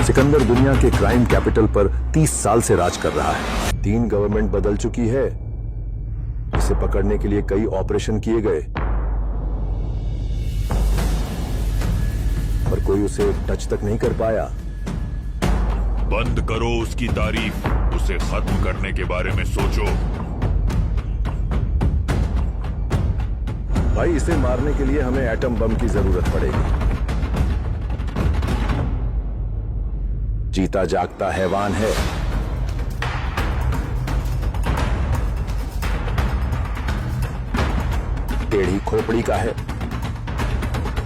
सिकंदर दुनिया के crime capital पर 30 साल से राज कर रहा है। 3 गवर्नमेंट बदल चुकी है। इसे पकड़ने के लिए कई ऑपरेशन किए गए, पर कोई उसे टच तक नहीं कर पाया। बंद करो उसकी तारीफ, उसे खत्म करने के बारे में सोचो। भाई, इसे मारने के लिए हमें एटम बम की जरूरत पड़ेगी। जीता जागता हैवान है। टेढ़ी खोपड़ी का है।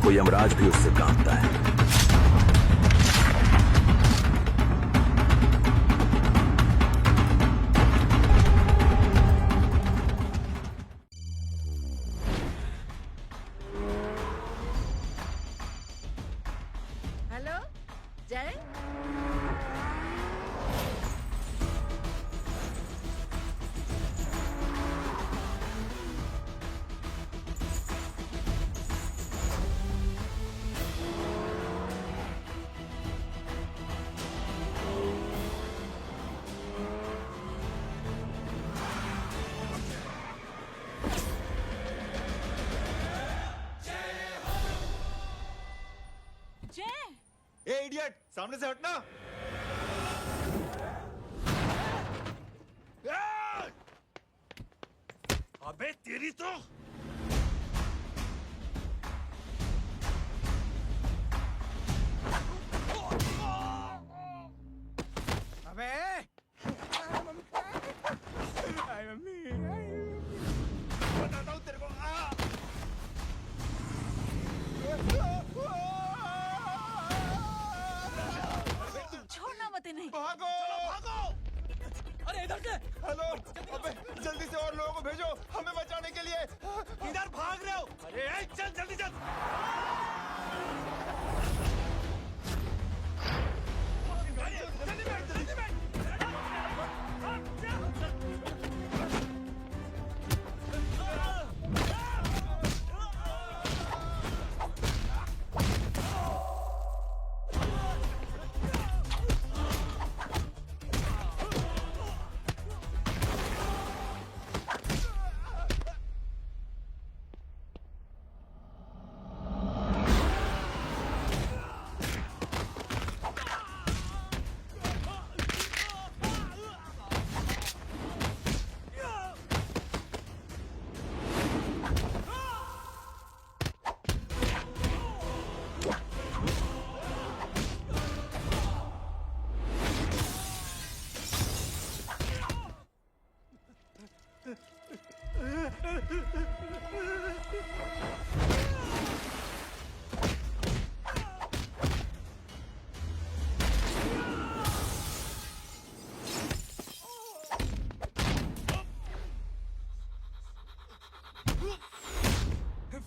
कोई यमराज भी उससे कांपता है। हेलो जय। जय ए इडियट, सामने से हटना। अबे तेरी तो अबे बताता हूँ तेरे को। छोड़ना मत इन्हें। भागो भागो। अरे इधर से। हेलो, अबे जल्दी से और लोगों को भेजो हमें बचाने के लिए। किधर भाग रहे हो? अरे चल जल्दी चल।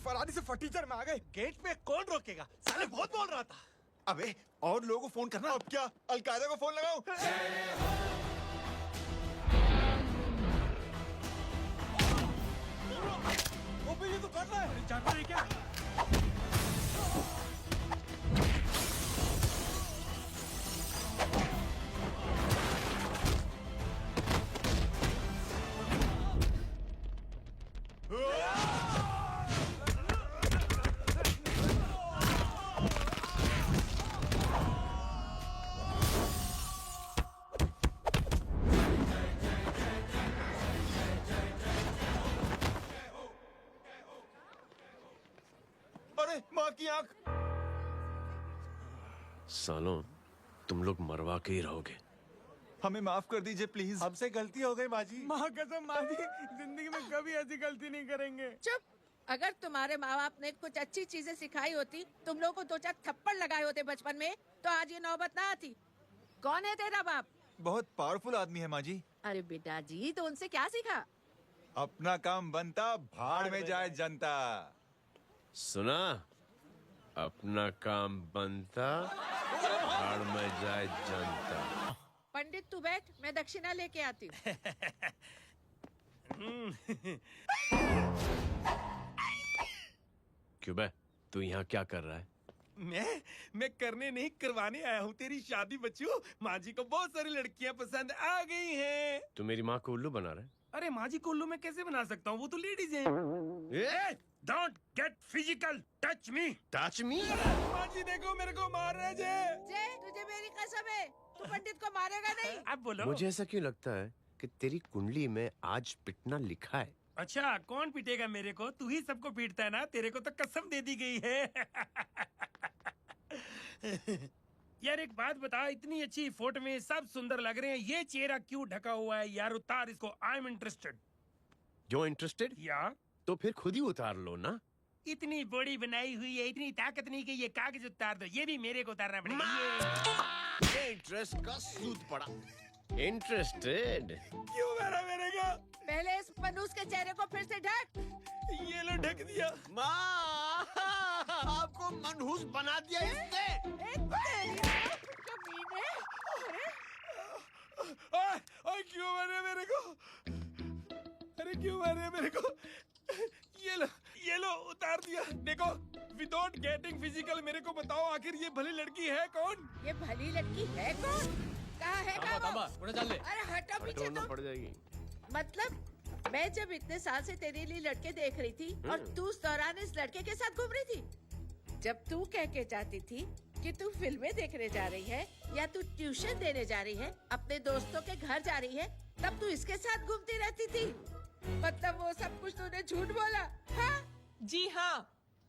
फरारी से फटीचर में आ गए। गेट पे कौन रोकेगा? साले बहुत बोल रहा था। अबे और लोगों को फोन करना। अब क्या अलकायदा को फोन लगाऊं? ओपी तो कर रहा है। जानता है क्या? अरे माँ की आंख। सालों, तुम लोग मरवा के ही रहोगे। हमें माफ कर दीजिए प्लीज। हमसे गलती हो गई माँ जी। माँ कसम माँ जी, जिंदगी में कभी ऐसी गलती नहीं करेंगे। चुप। अगर तुम्हारे माँ बाप ने कुछ अच्छी चीजें सिखाई होती, तुम लोगों को 2-4 थप्पड़ लगाए होते बचपन में, तो आज ये नौबत ना आती। कौन है तेरा बाप? बहुत पावरफुल आदमी है माँ जी। अरे बेटा जी, तो उनसे क्या सीखा? अपना काम बनता, भाड़ में जाए जनता। सुना? अपना काम बनता, भाड़ में जाए जनता। पंडित तू बैठ, मैं दक्षिणा लेके आती हूँ। क्यों बे, तू यहाँ क्या कर रहा है? मैं करने नहीं करवाने आया हूँ तेरी शादी बच्चू। माँ जी को बहुत सारी लड़कियाँ पसंद आ गई हैं। तू मेरी माँ को उल्लू बना रहा है? अरे माँ जी को उल्लू मैं कैसे बना सकता हूँ, वो तो लेडीज हैं। Don't get physical, touch me. Touch me? माँ जी देखो मेरे को मार रहे जय। जय, तुझे मेरी कसम है, तू पंडित को मारेगा नहीं। अब बोलो। मुझे ऐसा क्यों लगता है कि तेरी कुंडली में आज पिटना लिखा है? अच्छा, कौन पीटेगा मेरे को? तू ही सबको पीटता है ना, तेरे को तो कसम दे दी गई है। यार एक बात बता, इतनी अच्छी फोटो में सब सुंदर लग रहे हैं, ये चेहरा क्यों ढका हुआ है यार? उतार इसको, आई एम इंटरेस्टेड। जो इंटरेस्टेड? या तो फिर खुद ही उतार लो ना। इतनी बॉडी बनाई हुई है, इतनी ताकत नहीं कि ये कागज उतार दो, ये भी मेरे को उतारना पड़ेगा। ये इंटरेस्ट का सूद पड़ा। इंटरेस्टेड? क्यों मारा मेरे को? पहले इस मनूस के चेहरे को फिर से ढक। ये लो ढक दिया। माँ, आपको मनहूस बना दिया इसने। कमीने। ओए क्यों मारे मेरे को? अरे क्यों मारे मेरे को? ये लो उतार दिया। देखो, विदाउट गेटिंग फिजिकल मेरे को बताओ आखिर ये भली लड़की है कौन? ये भली लड़की है कौन? कहाँ है कहाँ वो? अरे हटो पीछे ढूंढना तो। पड़ जाएगी। मतलब मैं जब इतने साल से तेरे लिए लड़के देख रही थी और तू उस दौरान इस लड़के के साथ घूम रही थी। जब तू कह के जाती थी कि तू फिल्में देखने जा रही है या तू ट्यूशन देने जा रही है, अपने दोस्तों के घर जा रही है, तब तू इसके साथ घूमती रहती थी। मतलब वो सब कुछ तूने झूठ बोला? हाँ? जी हाँ,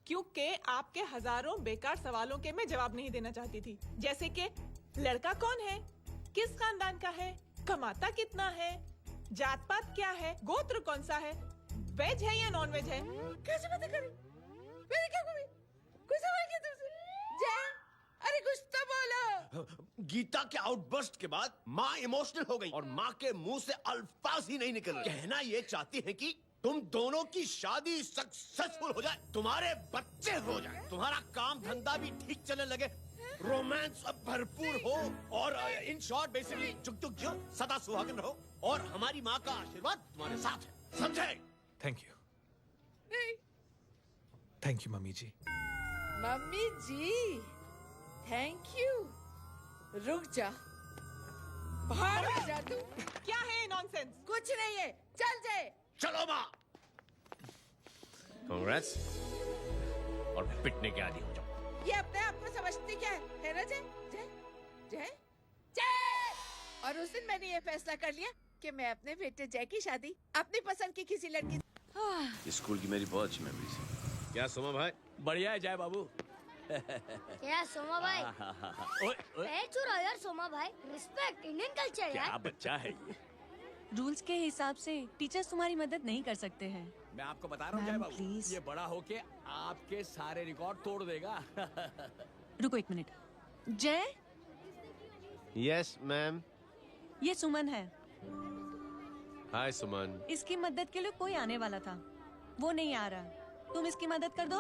क्योंकि आपके हजारों बेकार सवालों के मैं जवाब नहीं देना चाहती थी। जैसे कि लड़का कौन है, किस खानदान का है, कमाता कितना है, जात पात क्या है, गोत्र कौन सा है, वेज है या नॉन वेज है। कैसे पता करी? मैंने क्या कभी कुछ सवाल किया तुमसे? जय, अरे कुछ तो बोलो। गीता के आउटबर्स्ट के बाद माँ इमोशनल हो गई और माँ के मुंह से अल्फाज ही नहीं निकल रहे। कहना ये चाहती है कि तुम दोनों की शादी सक्सेसफुल हो जाए, तुम्हारे बच्चे हो जाए, तुम्हारा काम धंधा भी ठीक चलने लगे, रोमांस अब भरपूर हो और इन शॉर्ट बेसिकली जुग जुग जियो, सदा सुहागन रहो और हमारी माँ का आशीर्वाद तुम्हारे साथ है। समझे? थैंक यू, नहीं, थैंक यू मम्मी जी। मम्मी जी, थैंक यू। रुक जा, बाहर आ जा तू। क्या है नॉनसेंस? कुछ नहीं है, चल जाए। चलो माँ। कांग्रेस। और पिटने के आदि हो जाओ। ये अपने आप को समझती क्या है ना जय? जय जय जय। और उस दिन मैंने ये फैसला कर लिया कि मैं अपने बेटे जय की शादी अपनी पसंद की किसी लड़की। स्कूल की मेरी बहुत अच्छी मेमोरीज है। क्या सोमा भाई? बढ़िया है जय बाबू। क्या सोमा भाई? पैर छुरा यार सोमा भाई, रिस्पेक्ट इंडियन कल्चर यार। क्या बच्चा है ये। रूल्स के हिसाब से टीचर्स तुम्हारी मदद नहीं कर सकते हैं। मैं आपको बता रहा हूँ जय बाबू, ये बड़ा होके आपके सारे रिकॉर्ड तोड़ देगा। रुको एक मिनट। जय, यस मैम। ये सुमन है। हाय सुमन। इसकी मदद के लिए कोई आने वाला था, वो नहीं आ रहा, तुम इसकी मदद कर दो।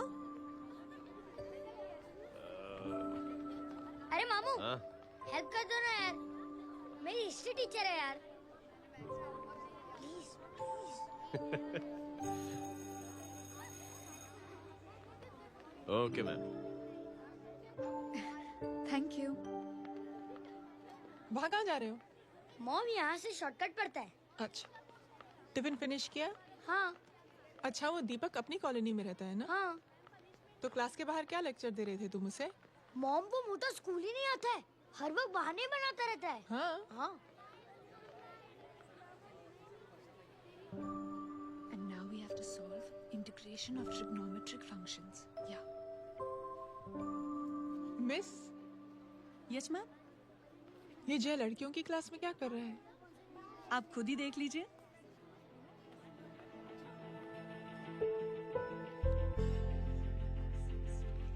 अरे मामू, हाँ? हेल्प कर दो ना यार, मेरी हिस्ट्री टीचर है यार। Please please. Okay ma'am. Thank you. वहाँ कहाँ जा रहे हो? मॉम यहाँ से शॉर्टकट पड़ता है। अच्छा, टिफिन फिनिश किया? हाँ अच्छा, वो दीपक अपनी कॉलोनी में रहता है ना? हाँ। तो क्लास के बाहर क्या लेक्चर दे रहे थे तुम उसे? मॉम को मुँह तो स्कूल ही नहीं आता है, हर वक्त बहाने बनाता रहता है। हाँ हाँ। And now we have to solve integration of trigonometric functions. Yeah. Miss, Yes ma'am. ये जय लड़कियों की क्लास में क्या कर रहा है? आप खुद ही देख लीजिए।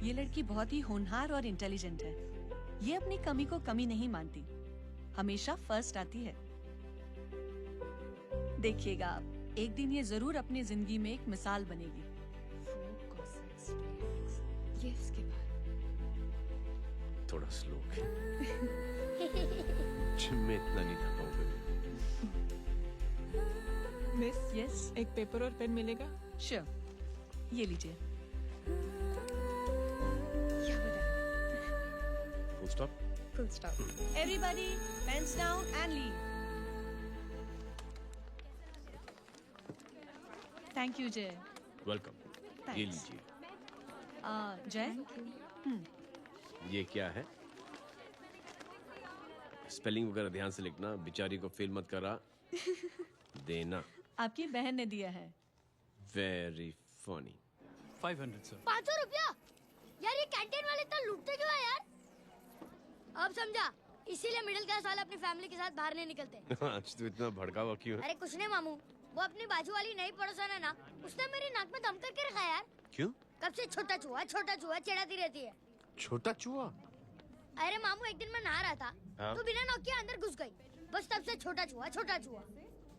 ये लड़की बहुत ही होनहार और इंटेलिजेंट है। ये अपनी कमी को कमी नहीं मानती, हमेशा फर्स्ट आती है। देखिएगा आप, एक दिन ये जरूर अपनी जिंदगी में एक मिसाल बनेगी। ये इसके बाद थोड़ा स्लो। जिम में इतना नहीं था पाऊंगा। मिस, यस, एक पेपर और पेन मिलेगा? श्योर, ये लीजिए। Stop. Full stop. Everybody, pens down and leave. Thank you, Jay. Welcome. Thanks. ये लीजिए। Jay? ये क्या है? स्पेलिंग वगैरह ध्यान से लिखना, बेचारी को फेल मत करा देना। आपकी बहन ने दिया है। Very funny. 500 सर। 500 रुपया? यार ये कैंटीन वाले इतना लूटते क्यों है यार? अब समझा, इसीलिए मिडिल क्लास वाले अपनी फैमिली के साथ बाहर नहीं निकलते। आज तो इतना भड़का हुआ क्यों है? अरे कुछ नहीं मामू, वो अपनी बाजू वाली नई पड़ोसन है ना, उसने मेरी नाक में दम करके रखा यार। क्यों? कब से छोटा चूहा चिढ़ाती रहती है। छोटा चूहा? अरे मामू एक दिन मैं नहा रहा था, हाँ? तो बिना नॉक के अंदर घुस गई, बस तब से छोटा चूहा।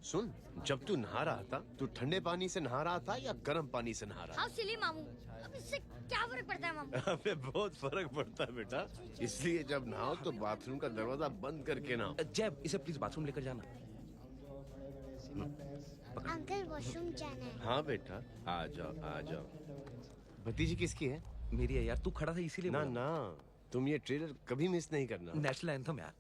सुन, जब तू नहा रहा था, तू ठंडे पानी से नहा रहा था या गर्म पानी से नहा रहा हाउ सिली मामू, अब इससे क्या फर्क पड़ता है मामू? था? अबे बहुत फर्क पड़ता है बेटा, इसलिए जब नहाओ तो बाथरूम का दरवाजा बंद करके नहाओ। जैब, इसे प्लीज बाथरूम लेकर जाना। अंकल वॉशरूम जाना है। हाँ बेटा, आ जाओ। भतीजी किसकी है? मेरी है यार, तू खड़ा था इसीलिए ना बोला। ना, तुम ये ट्रेलर कभी मिस नहीं करना। नेशनल एंथम यार।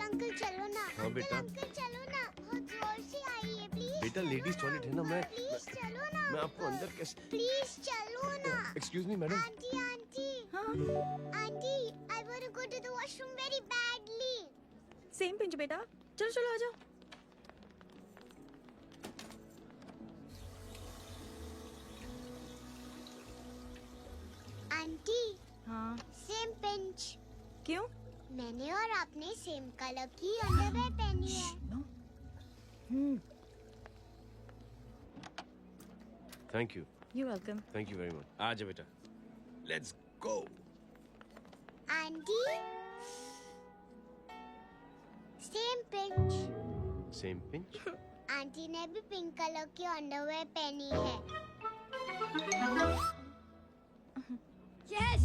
अंकल चलो ना। हाँ बेटा। अंकल चलो ना, बहुत जोर से आई है प्लीज। बेटा लेडीज टॉयलेट है ना, प्लीज चलो ना। मैं आपको अंदर कैसे? प्लीज चलो ना। Excuse me madam. Aunty I want to go to the washroom very badly. Same pinch बेटा, चलो आ जाओ। आंटी हाँ, सेम पिंच। क्यों? मैंने और आपने सेम कलर की अंडरवेयर पहनी है। Thank you. You're welcome. Thank you very much. आ जा बेटा, let's go. Aunty same pinch. Same pinch? Aunty ने भी पिंक कलर की अंडरवेयर पहनी है। यस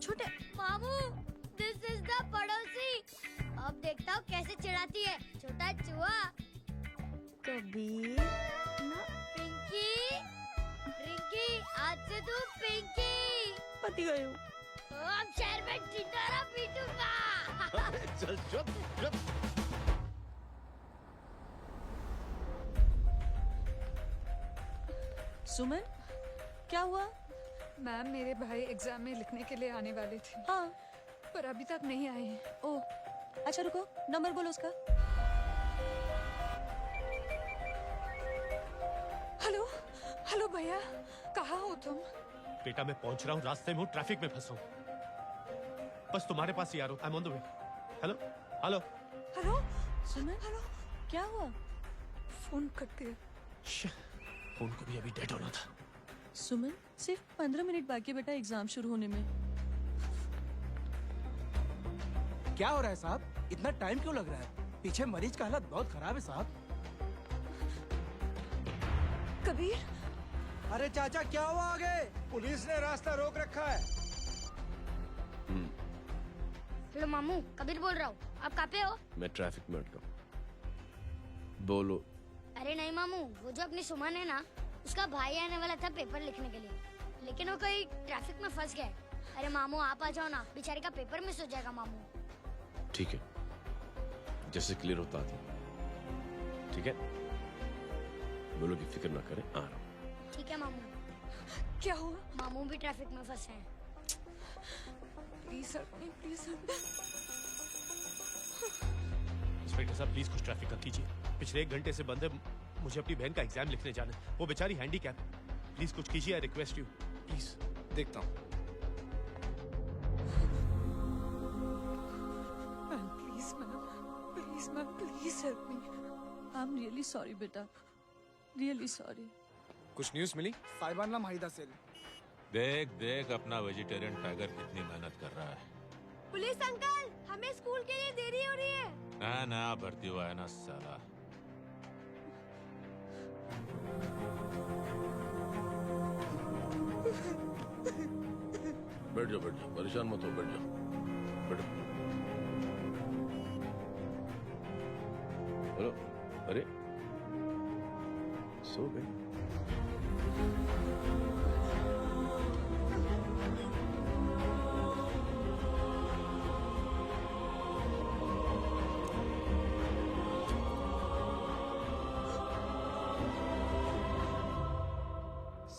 छोटे मामू, दिस इज द पड़ोसी। अब देखता हूँ कैसे चिढ़ाती है छोटा चूहा। कबीर ना रिंकी आज से तू पिंकी। पति गई हूँ। अब शहर में ढिंढोरा पीटूंगा। चल चुप। सुमन, क्या हुआ? मैम मेरे भाई एग्जाम में लिखने के लिए आने वाले थे, हाँ, पर अभी तक नहीं आए हैं। ओह, अच्छा रुको, नंबर बोलो उसका। हेलो भैया, कहाँ हो तुम? बेटा मैं पहुंच रहा हूँ, रास्ते में हूँ, ट्रैफिक में फंसा हूँ, बस तुम्हारे पास ही आ रहा हूँ। I am on the way. Hello Suman, क्या हुआ? फोन कट गया। फोन को भी अभी डेड होना था। सुमन, सिर्फ 15 मिनट बाकी बेटा एग्जाम शुरू होने में। क्या हो रहा है साहब? इतना टाइम क्यों लग रहा है? पीछे मरीज का हालत बहुत खराब है साहब। कबीर, अरे चाचा क्या हुआ आगे? पुलिस ने रास्ता रोक रखा है। हेलो मामू, कबीर बोल रहा हूँ। आप कहाँ पे हो? मैं ट्रैफिक में अटका हूँ। बोलो। अरे नहीं मामू, वो जो अपनी सुमन है ना, उसका भाई आने वाला था पेपर लिखने के लिए, लेकिन वो कहीं ट्रैफिक में फंस गया है। अरे मामू आप आ जाओ ना, बेचारे का पेपर मिस हो जाएगा मामू। ठीक है, जैसे क्लियर होता था। ठीक है, बोलो कि फिक्र ना करें, आ रहा हूँ। ठीक है मामू। क्या हुआ? मामू भी ट्रैफिक में फंसे हैं। Please please. इंस्पेक्टर साहब प्लीज कुछ ट्रैफिक कम कीजिए, पिछले 1 घंटे से बंद है, मुझे अपनी बहन का एग्जाम लिखने जाना है, वो बेचारी हैंडीकैप है। प्लीज कुछ कीजिए, आई रिक्वेस्ट यू प्लीज। देखता हूँ। Ma'am please help me. I am really sorry बेटा, रियली सॉरी। कुछ न्यूज़ मिली? साहिबाना माहिदा सेल। देख अपना वेजिटेरियन टाइगर कितनी मेहनत कर रहा है। पुलिस अंकल, हमें स्कूल के लिए देरी हो रही है। ना भर्ती हुआ है ना साला। बैठ जाओ, परेशान मत हो, बैठ जाओ। हेलो, अरे सो गए?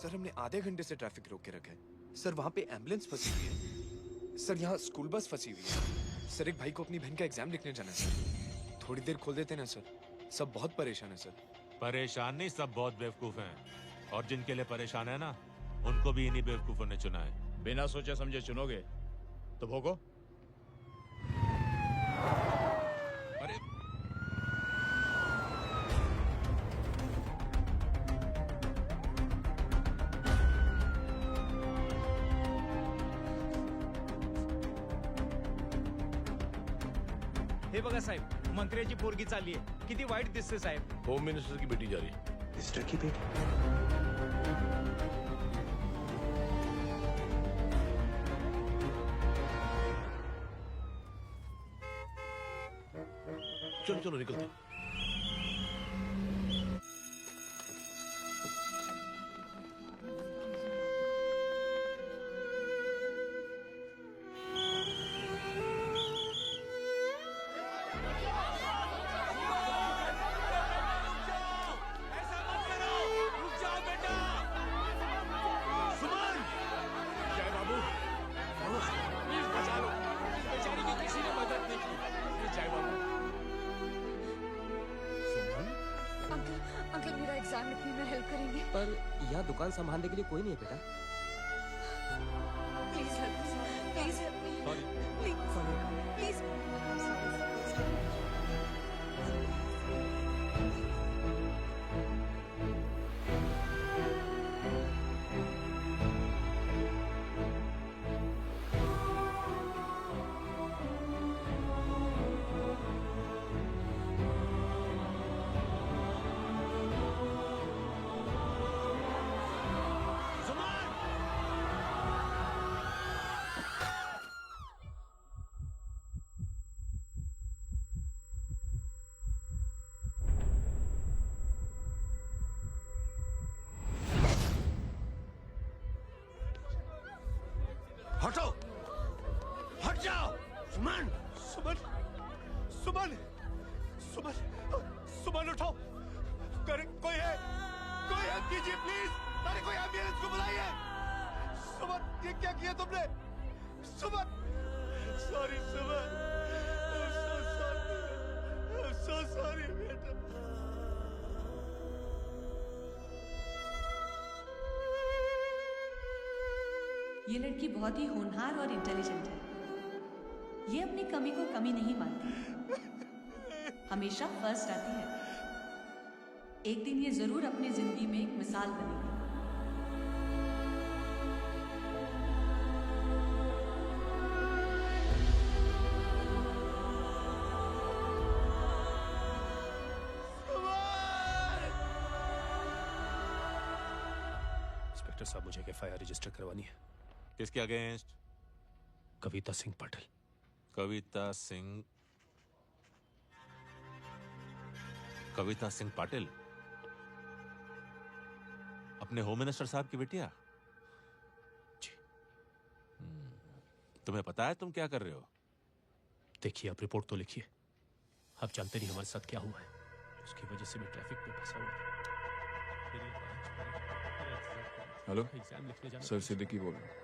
सर हमने आधे घंटे से ट्रैफिक रोक के रखा है। सर वहाँ पे एम्बुलेंस फंसी हुई है। सर यहाँ स्कूल बस फंसी हुई है। सर एक भाई को अपनी बहन का एग्जाम लिखने जाना है सर। थोड़ी देर खोल देते ना सर। सब बहुत परेशान है सर। परेशान नहीं, सब बहुत बेवकूफ हैं। और जिनके लिए परेशान है ना, उनको भी इन्हीं बेवकूफों ने चुना है। बिना सोचे समझे चुनोगे तो भोगो। अरे हे बघा साहेब, मंत्र्याची पोरगी चालली आहे. किती वाईट दिसते साहेब. होम मिनिस्टर की बेटी जा रही है। मिनिस्टर की बेटी? चलो चलो निकलते। अंकल मेरा एग्जाम लिखने में हेल्प करेंगे? पर यहाँ दुकान संभालने के लिए कोई नहीं है बेटा। Please help, please help me, please please. हटो, हट जाओ। सुमन, सुमन, सुमन, सुमन, सुमन उठो। कोई है? कोई हेल्प कीजिए प्लीज। अरे कोई एम्बुलेंस को बुलाइए। सुमन, ये क्या किया तुमने? Suman, sorry Suman, I'm so sorry बेटा। ये लड़की बहुत ही होनहार और इंटेलिजेंट है। ये अपनी कमी को कमी नहीं मानती, हमेशा फर्स्ट आती है। एक दिन ये जरूर अपनी जिंदगी में एक मिसाल बनेगी। इंस्पेक्टर साहब, मुझे एफआईआर रजिस्टर करवानी है। किसके अगेंस्ट? कविता सिंह पाटिल। कविता सिंह? कविता सिंह पाटिल अपने होम मिनिस्टर साहब की बेटिया? जी। तुम्हें पता है तुम क्या कर रहे हो? देखिए, आप रिपोर्ट तो लिखिए। आप जानते नहीं हमारे साथ क्या हुआ है। उसकी वजह से मैं ट्रैफिक में फंसा हुआ। हेलो एग्जाम लिखने जाना। सर, सिद्दीकी बोल रहा हूँ।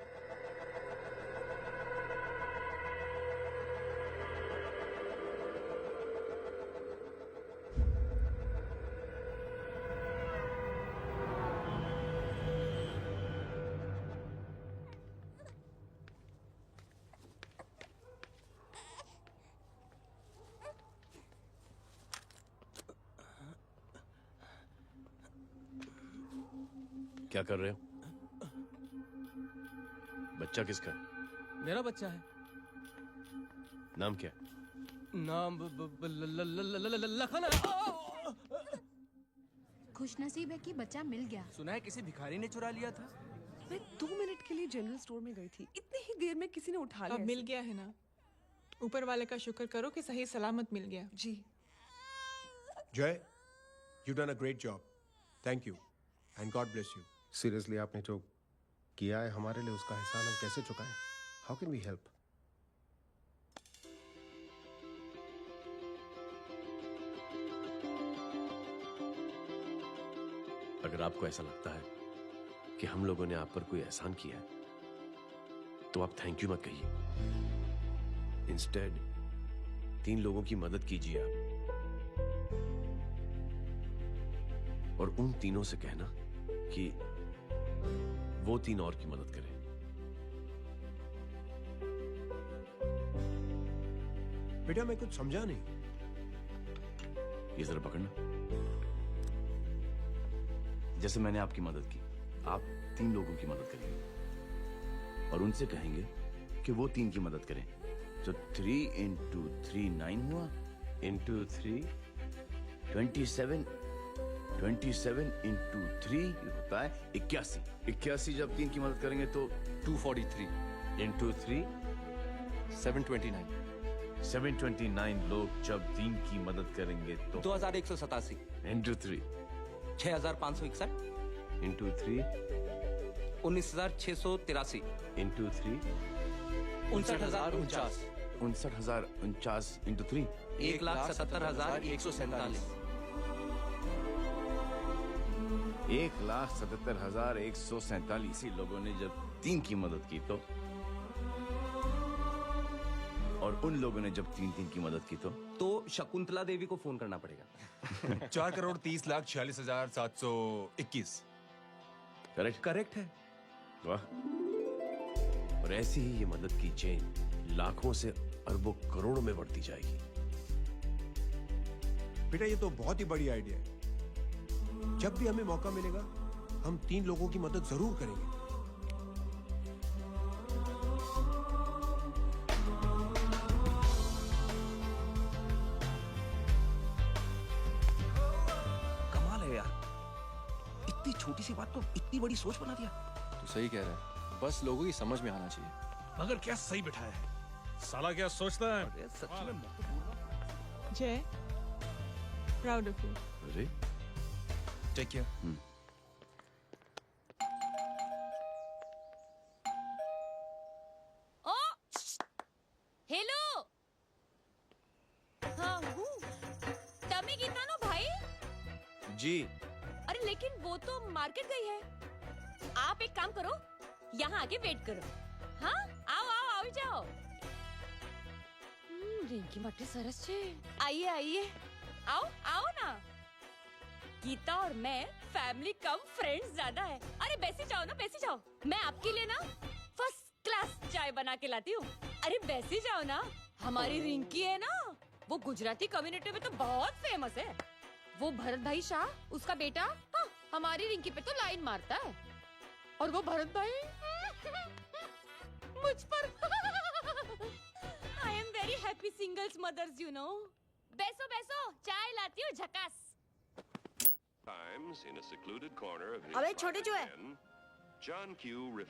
क्या कर रहे हो? बच्चा किसका? मेरा बच्चा है। नाम क्या? नाम लखन है। खुशनसीब है कि बच्चा मिल गया। सुना है किसी भिखारी ने चुरा लिया था। मैं 2 मिनट के लिए जनरल स्टोर में गई थी, इतनी ही देर में किसी ने उठा लिया। अब मिल गया है ना। ऊपर वाले का शुक्र करो कि सही सलामत मिल गया। जी। जय, you done a great job. Thank you and God bless you. Seriously, आपने जो किया है हमारे लिए, उसका एहसान हम कैसे चुकाएं? How can we help? अगर आपको ऐसा लगता है कि हम लोगों ने आप पर कोई एहसान किया है तो आप थैंक यू मत कहिए। इंस्टेड 3 लोगों की मदद कीजिए आप, और उन तीनों से कहना कि वो 3 और की मदद करें। बेटा मैं कुछ समझा नहीं। ये जरा पकड़ना। जैसे मैंने आपकी मदद की, आप 3 लोगों की मदद करेंगे और उनसे कहेंगे कि वो 3 की मदद करें। तो 3 into 3 9 हुआ, into 3 27, 27 into 3 होता है 81। 81 जब 3 की मदद करेंगे तो 243 into 3 729 729 लोग जब 3 की मदद करेंगे तो 2187 into 3 6561 into 3 19683 into 3 59049 59049 into 3 1,77,147 1,77,147 लोगों ने जब 3 की मदद की तो, और उन लोगों ने जब 3 की मदद की तो शकुंतला देवी को फोन करना पड़ेगा। 4,30,46,721। करेक्ट है। वाह। और ऐसी ही ये मदद की चेन लाखों से अरबों करोड़ों में बढ़ती जाएगी। बेटा ये तो बहुत ही बड़ी आइडिया है। जब भी हमें मौका मिलेगा हम 3 लोगों की मदद जरूर करेंगे। कमाल है यार, इतनी छोटी सी बात को इतनी बड़ी सोच बना दिया। तू सही कह रहा है, बस लोगों की समझ में आना चाहिए। मगर क्या सही बिठाया है, साला क्या सोचता है। सच में जय, प्राउड ऑफ यू। अरे टेक केयर। ओ हेलो हाँ तमी गीता नो भाई। जी। अरे लेकिन वो तो मार्केट गई है। आप एक काम करो, यहाँ आके वेट करो। हाँ आओ आओ आओ जाओ। रिंकी मट्टी सरस छे। आइए आइए आओ आओ ना। गीता और मैं फैमिली कम फ्रेंड्स ज्यादा है। अरे बैसी जाओ ना, बैसी जाओ। मैं आपके लिए ना फर्स्ट क्लास चाय बना के लाती हूँ। अरे बैसी जाओ ना। हमारी रिंकी है ना, वो गुजराती कम्युनिटी में तो बहुत फेमस है। वो भरत भाई शाह, उसका बेटा, हाँ, हमारी रिंकी पे तो लाइन मारता है। और वो भरत भाई मुझ पर I am very happy singles mothers you know. बैसो बैसो, चाय लाती हूँ झकास। अबे छोटे चूहे,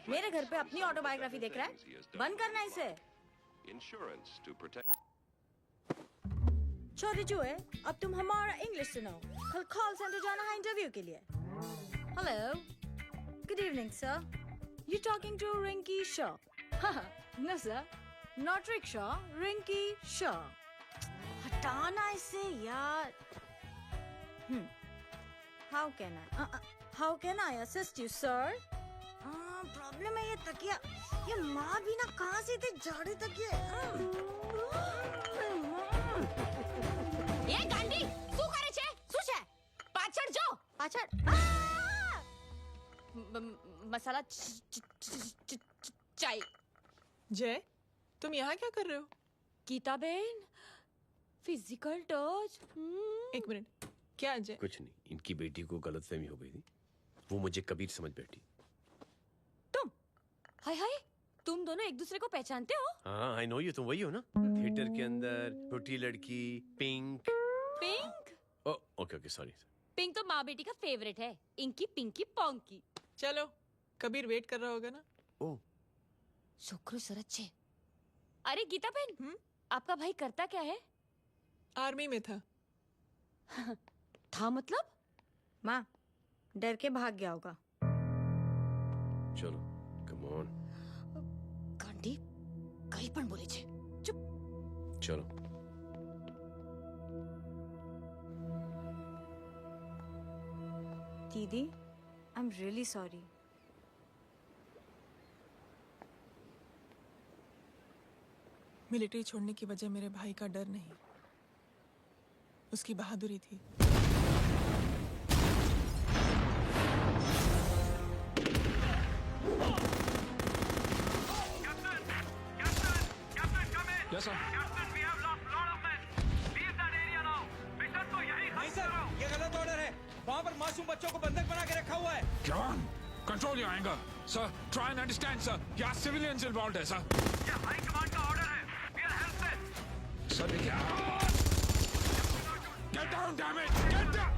मेरे घर पे अपनी ऑटोबायोग्राफी देख रहा है? बंद करना इसे। छोटे चूहे, अब तुम हमारा इंग्लिश सुनो। कल कॉल सेंटर जाना है इंटरव्यू के लिए। Hello, good evening sir. You talking to Rinki Shaw? No sir, not rickshaw, Rinki Shaw. हटाना इसे यार। How can I assist you, sir? Problem है ये तकिया, ये माँ भी ना कहाँ से इतने झाड़े तकिए। ये गांडी, શું કરે છે? શું છે? પાછળ જો, પાછળ। मसाला चाय। जय, तुम यहाँ क्या कर रहे हो? गीता बहन, फिजिकल टच। एक मिनट, क्या जय? कुछ नहीं, इनकी बेटी को गलतफहमी हो गई थी, वो मुझे कबीर समझ बैठी। हाय हाय, तुम दोनों एक दूसरे को पहचानते हो? हाँ आई नो यू, तुम वही हो ना थिएटर के अंदर छोटी लड़की pink. Pink? Okay okay sorry. Pink तो माँ बेटी का फेवरेट है, इंकी पिंकी पोंकी। चलो, कबीर वेट कर रहा होगा ना। ओ शुक्र सरच्चे। अरे गीता बहन, आपका भाई करता क्या है? आर्मी में था। था मतलब? माँ, डर के भाग गया होगा। चलो कम ऑन। गांडी, कहीं पण बोले छे। चुप। चलो। दीदी, I am really sorry. Military छोड़ने की वजह मेरे भाई का डर नहीं, उसकी बहादुरी थी। Yes, sir. नहीं सर, ये गलत ऑर्डर है। वहाँ पर मासूम बच्चों को बंधक बना के रखा हुआ है। John, control your anger. Sir, try and understand, sir. यहाँ civilians involved है, sir. ये हाई कमांड का ऑर्डर है। We are helpless. Sir, देखिए। Get down, damn it! Get down!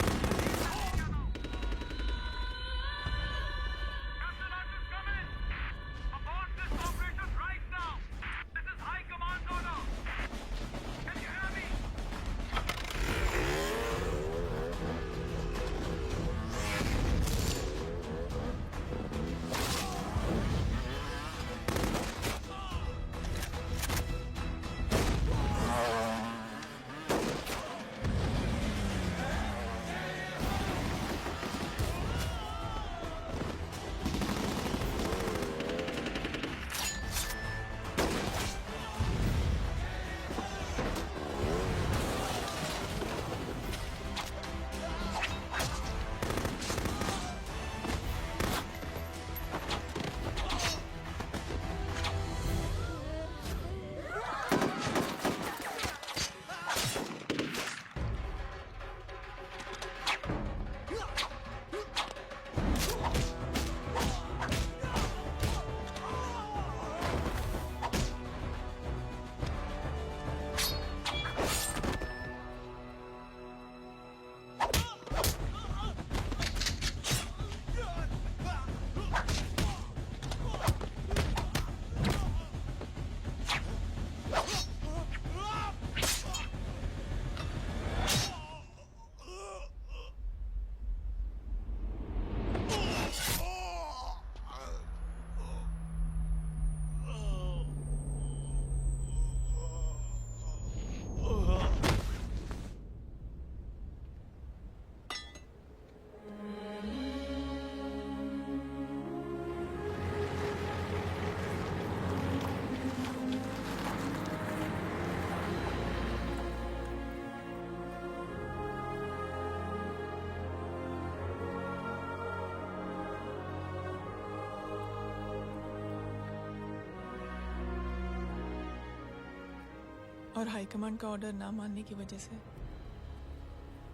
और हाईकमांड का ऑर्डर ना मानने की वजह से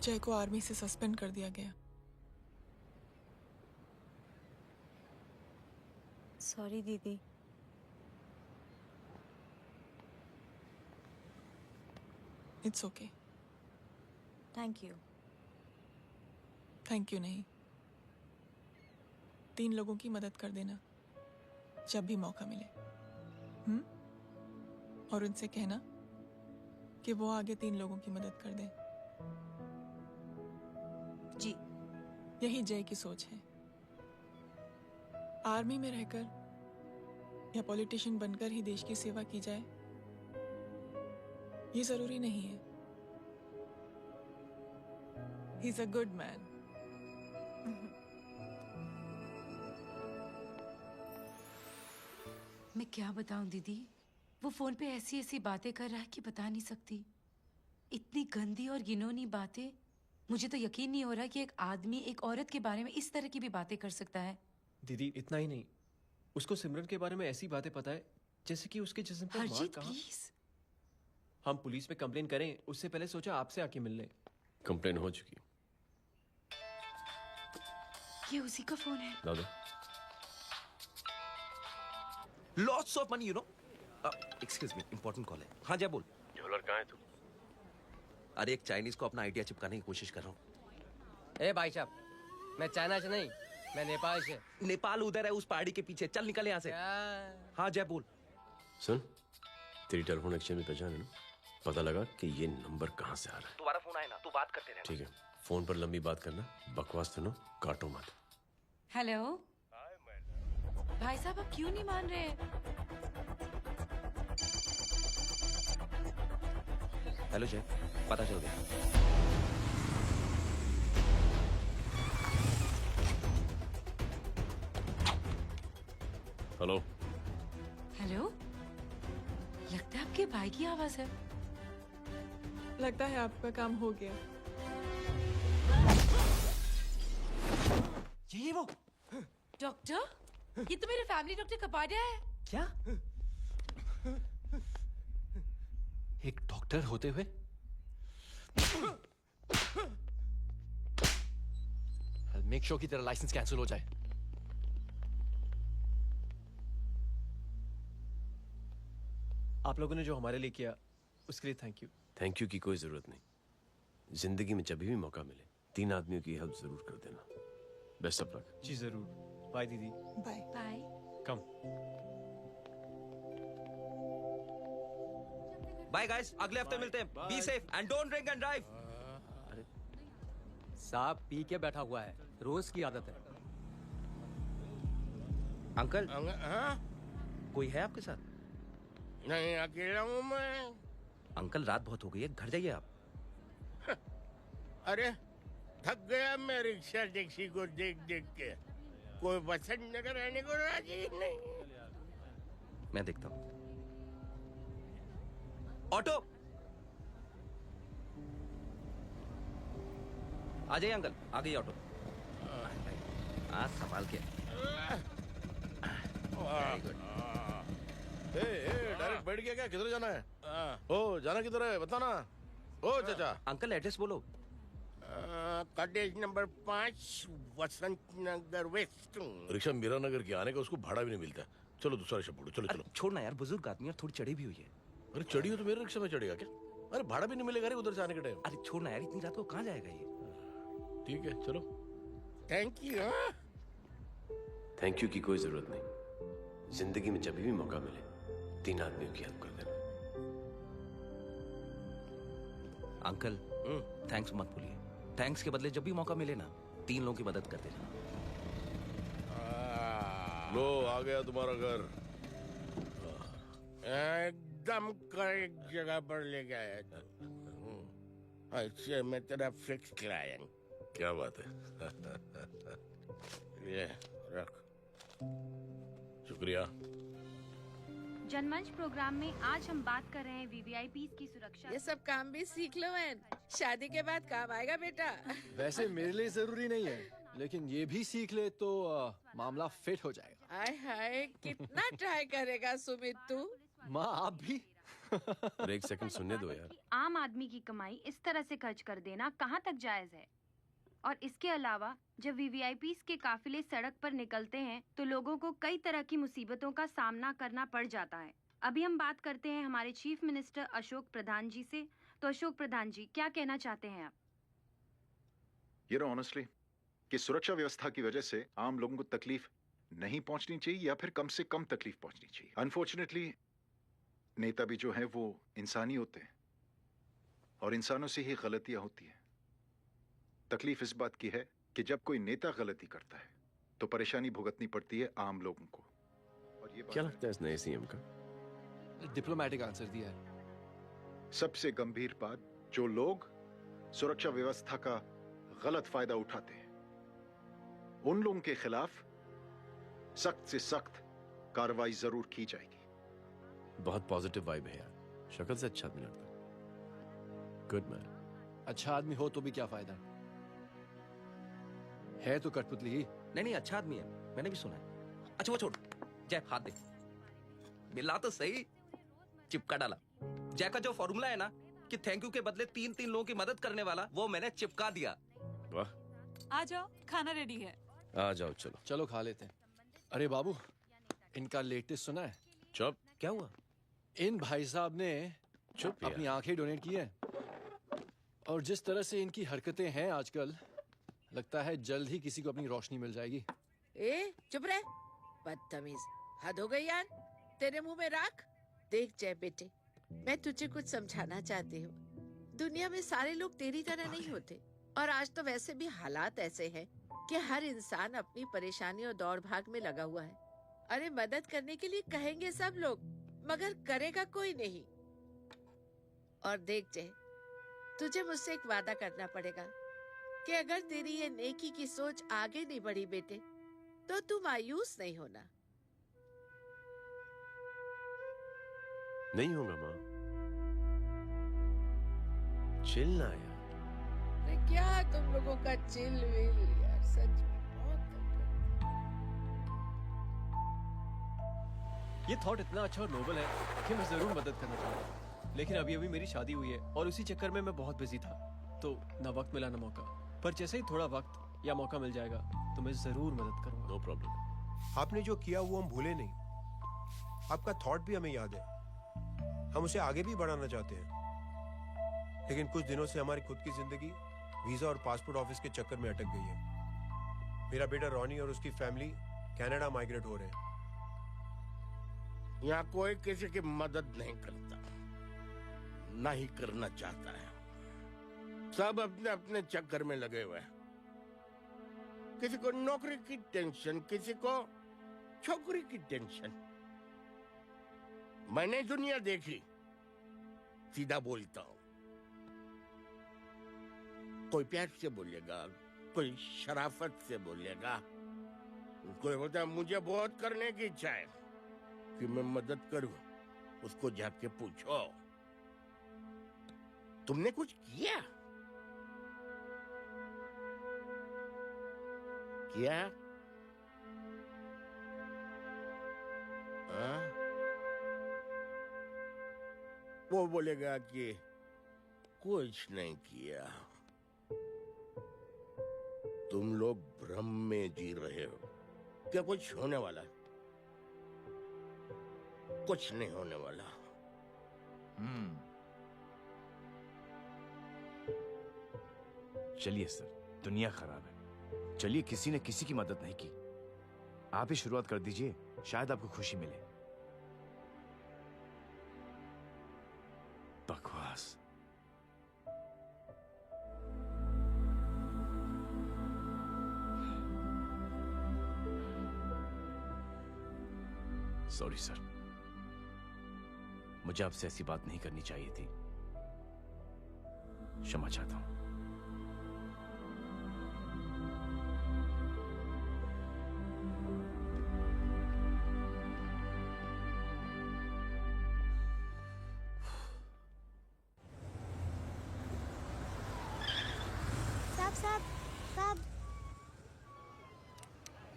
जय को आर्मी से सस्पेंड कर दिया गया। सॉरी दीदी। It's okay. Thank you. Thank you नहीं, 3 लोगों की मदद कर देना जब भी मौका मिले। और उनसे कहना कि वो आगे 3 लोगों की मदद कर दें। जी। यही जय की सोच है। आर्मी में रहकर या पॉलिटिशियन बनकर ही देश की सेवा की जाए, ये जरूरी नहीं है। He is a good man. मैं क्या बताऊं दीदी, वो फोन पे ऐसी ऐसी बातें कर रहा है कि बता नहीं सकती। इतनी गंदी और घिनौनी बातें। मुझे तो यकीन नहीं हो रहा कि एक आदमी एक औरत के बारे में इस तरह की भी बातें कर सकता है। दीदी इतना ही नहीं, उसको सिमरन के बारे में ऐसी बातें पता है जैसे कि उसके जिस्म पर मार हरजीत कहाँ। प्लीज। हम पुलिस में कंप्लेन करें उससे पहले सोचा आपसे आके मिल लें। कंप्लेन हो चुकी। ये उसी का फोन है। दादा lots of money you know. Excuse me, important call है। हाँ जय बोल। ज्वेलर कहाँ है तू? अरे एक चाइनीज को अपना आइडिया चिपकाने की कोशिश कर रहा हूँ। ए भाई साहब, मैं चाइना से नहीं, मैं नेपाल से। नेपाल उधर है उस पहाड़ी के पीछे, चल निकल यहाँ से। हाँ जय बोल। सुन, तेरी टेलीफोन एक्सचेंज में पहचान है ना? पता लगा कि ये नंबर कहाँ से आ रहा है। तुम्हारा फोन आए ना, तू बात करते रहना। ठीक है, फोन पर लंबी बात करना, बकवास सुनो, काटो मत। हेलो भाई साहब, आप क्यों नहीं मान रहे? हेलो जय, पता चल गया। हेलो हेलो लगता है आपके भाई की आवाज है। लगता है आपका काम हो गया। ये वो डॉक्टर, ये तो मेरे फैमिली डॉक्टर कपाडिया है। क्या? एक डॉक्टर होते हुए मेक श्योर कि तेरा लाइसेंस कैंसिल हो जाए। आप लोगों ने जो हमारे लिए किया उसके लिए थैंक यू। थैंक यू की कोई जरूरत नहीं। जिंदगी में जब भी मौका मिले 3 आदमियों की हेल्प जरूर कर देना। Best of luck. जी जरूर। बाय दीदी। Bye bye. Come. Bye guys, अगले हफ्ते मिलते हैं। Be safe and don't drink and drive. साहब पी के बैठा हुआ है, रोज की आदत है। अंकल हाँ? कोई है आपके साथ? नहीं, अकेला हूँ मैं। अंकल रात बहुत हो गई है, घर जाइए आप। अरे थक गया मैं रिक्शा टैक्सी को देख देख के। कोई पसंद नगर रहने को राजी नहीं। मैं देखता हूँ। ऑटो आ जाइए अंकल, आ गई ऑटो। आज संभाल के। Very good. डायरेक्ट बैठ गया क्या? किधर जाना है? ओ जाना किधर है बता ना। ओ चाचा। अंकल एड्रेस बोलो। कॉटेज नंबर 5 वसंत नगर वेस्ट। रिक्शा मीरा नगर के आने का उसको भाड़ा भी नहीं मिलता। चलो दूसरा रिक्शा पकड़ो। चलो चलो। छोड़ना यार, बुजुर्ग आदमी और थोड़ी चढ़ी भी हुई है। अरे चढ़ी हो तो मेरे रिक्शा में चढ़ेगा क्या? अरे भाड़ा भी नहीं मिलेगा रे उधर से आने के टाइम। अरे छोड़ना यार, इतनी रात को कहाँ जाएगा ये? ठीक है चलो। Thank you. थैंक यू की कोई जरूरत नहीं। जिंदगी में जब भी मौका मिले 3 आदमियों की हेल्प कर देना। अंकल थैंक्स मत भूलिए। थैंक्स के बदले जब भी मौका मिले ना 3 लोगों की मदद कर देना। लो आ गया तुम्हारा घर। एकदम करेक्ट जगह पर ले गया तू। ऐसे मैं तेरा फिक्स क्लाइंट। क्या बात है। ये रख। शुक्रिया। जनमंच प्रोग्राम में आज हम बात कर रहे हैं वीवीआईपी की सुरक्षा। ये सब काम भी सीख लो एन, शादी के बाद काम आएगा बेटा। वैसे मेरे लिए जरूरी नहीं है, लेकिन ये भी सीख ले तो मामला फिट हो जाएगा। हाय हाय, कितना ट्राई करेगा सुमित तू? माँ आप भी। अरे एक सेकंड सुनने दो यार। आम आदमी की कमाई इस तरह से खर्च कर देना कहाँ तक जायज है? और इसके अलावा जब वीवीआईपीज़ के काफिले सड़क पर निकलते हैं तो लोगों को कई तरह की मुसीबतों का सामना करना पड़ जाता है। अभी हम बात करते हैं हमारे चीफ मिनिस्टर अशोक प्रधान जी से। तो अशोक प्रधान जी, क्या कहना चाहते हैं आप? You know honestly कि सुरक्षा व्यवस्था की वजह से आम लोगों को तकलीफ नहीं पहुंचनी चाहिए या फिर कम से कम तकलीफ पहुंचनी चाहिए। अनफॉर्चुनेटली नेता भी जो हैं वो इंसानी होते हैं और इंसानों से ही गलतियां होती हैं। तकलीफ इस बात की है कि जब कोई नेता गलती करता है तो परेशानी भुगतनी पड़ती है आम लोगों को। और ये क्या लगता है इस नए सीएम का? डिप्लोमेटिक आंसर दिया है। सबसे गंभीर बात, जो लोग सुरक्षा व्यवस्था का गलत फायदा उठाते हैं उन लोगों के खिलाफ सख्त से सख्त कार्रवाई जरूर की जाएगी। बहुत पॉजिटिव वाइब है यार। शक्ल से अच्छा आदमी लगता। Good man. अच्छा आदमी हो तो भी क्या फायदा है तो कठपुतली ही। नहीं अच्छा आदमी है, मैंने भी सुना है। अच्छा वो छोड़, जय हाथ दे। मिला तो सही, चिपका डाला। जय का जो फॉर्मूला है ना कि थैंक यू के बदले 3 लोगों की मदद करने वाला, वो मैंने चिपका दिया। वाह। आ जाओ, खाना रेडी है। आ जाओ चलो। चलो खा लेते हैं। अरे बाबू, इनका लेटेस्ट सुना है? चुप। क्या हुआ? इन भाई साहब ने चुप अपनी आंखें डोनेट की है और जिस तरह से इनकी हरकतें हैं आजकल, लगता है जल्द ही किसी को अपनी रोशनी मिल जाएगी। ए चुप रह, बदतमीज, हद हो गई यार। तेरे मुंह में राख। देख जय बेटे, मैं तुझे कुछ समझाना चाहती हूँ। दुनिया में सारे लोग तेरी तरह नहीं होते और आज तो वैसे भी हालात ऐसे हैं कि हर इंसान अपनी परेशानी और दौड़ भाग में लगा हुआ है। अरे मदद करने के लिए कहेंगे सब लोग, मगर करेगा कोई नहीं। और देख जय, तुझे मुझसे एक वादा करना पड़ेगा कि अगर तेरी ये नेकी की सोच आगे नहीं बढ़ी बेटे, तो तू मायूस नहीं होना। नहीं होगा माँ, चिल ना यार। अरे क्या तुम लोगों का चिल विल यार, सच में बहुत ये थॉट इतना अच्छा और नोबल है कि मैं जरूर मदद करना चाहूंगा, लेकिन अभी अभी मेरी शादी हुई है और उसी चक्कर में मैं बहुत बिजी था, तो ना वक्त मिला ना मौका। पर जैसे ही थोड़ा वक्त या मौका मिल जाएगा तो मैं जरूर मदद करूंगा। No problem. आपने जो किया वो हम भूले नहीं, आपका थॉट भी हमें याद है, हम उसे आगे भी बढ़ाना चाहते हैं, लेकिन कुछ दिनों से हमारी खुद की जिंदगी वीजा और पासपोर्ट ऑफिस के चक्कर में अटक गई है। मेरा बेटा रॉनी और उसकी फैमिली कनाडा माइग्रेट हो रहे हैं। यहाँ कोई किसी की मदद नहीं करता, ना ही करना चाहता है। सब अपने अपने चक्कर में लगे हुए हैं। किसी को नौकरी की टेंशन, किसी को छोकरी की टेंशन। मैंने दुनिया देखी, सीधा बोलता हूँ। कोई प्यार से बोलेगा, कोई शराफत से बोलेगा, कोई बोलता है मुझे बहुत करने की इच्छा है कि मैं मदद करूं। उसको जाके पूछो तुमने कुछ किया? किया? हाँ? वो बोलेगा कि कुछ नहीं किया। तुम लोग भ्रम में जी रहे हो। क्या कुछ होने वाला है? कुछ नहीं होने वाला। चलिए सर, दुनिया खराब है, चलिए किसी ने किसी की मदद नहीं की, आप ही शुरुआत कर दीजिए, शायद आपको खुशी मिले। बकवास। सॉरी सर, मुझे आपसे ऐसी बात नहीं करनी चाहिए थी, क्षमा चाहता हूं। साहब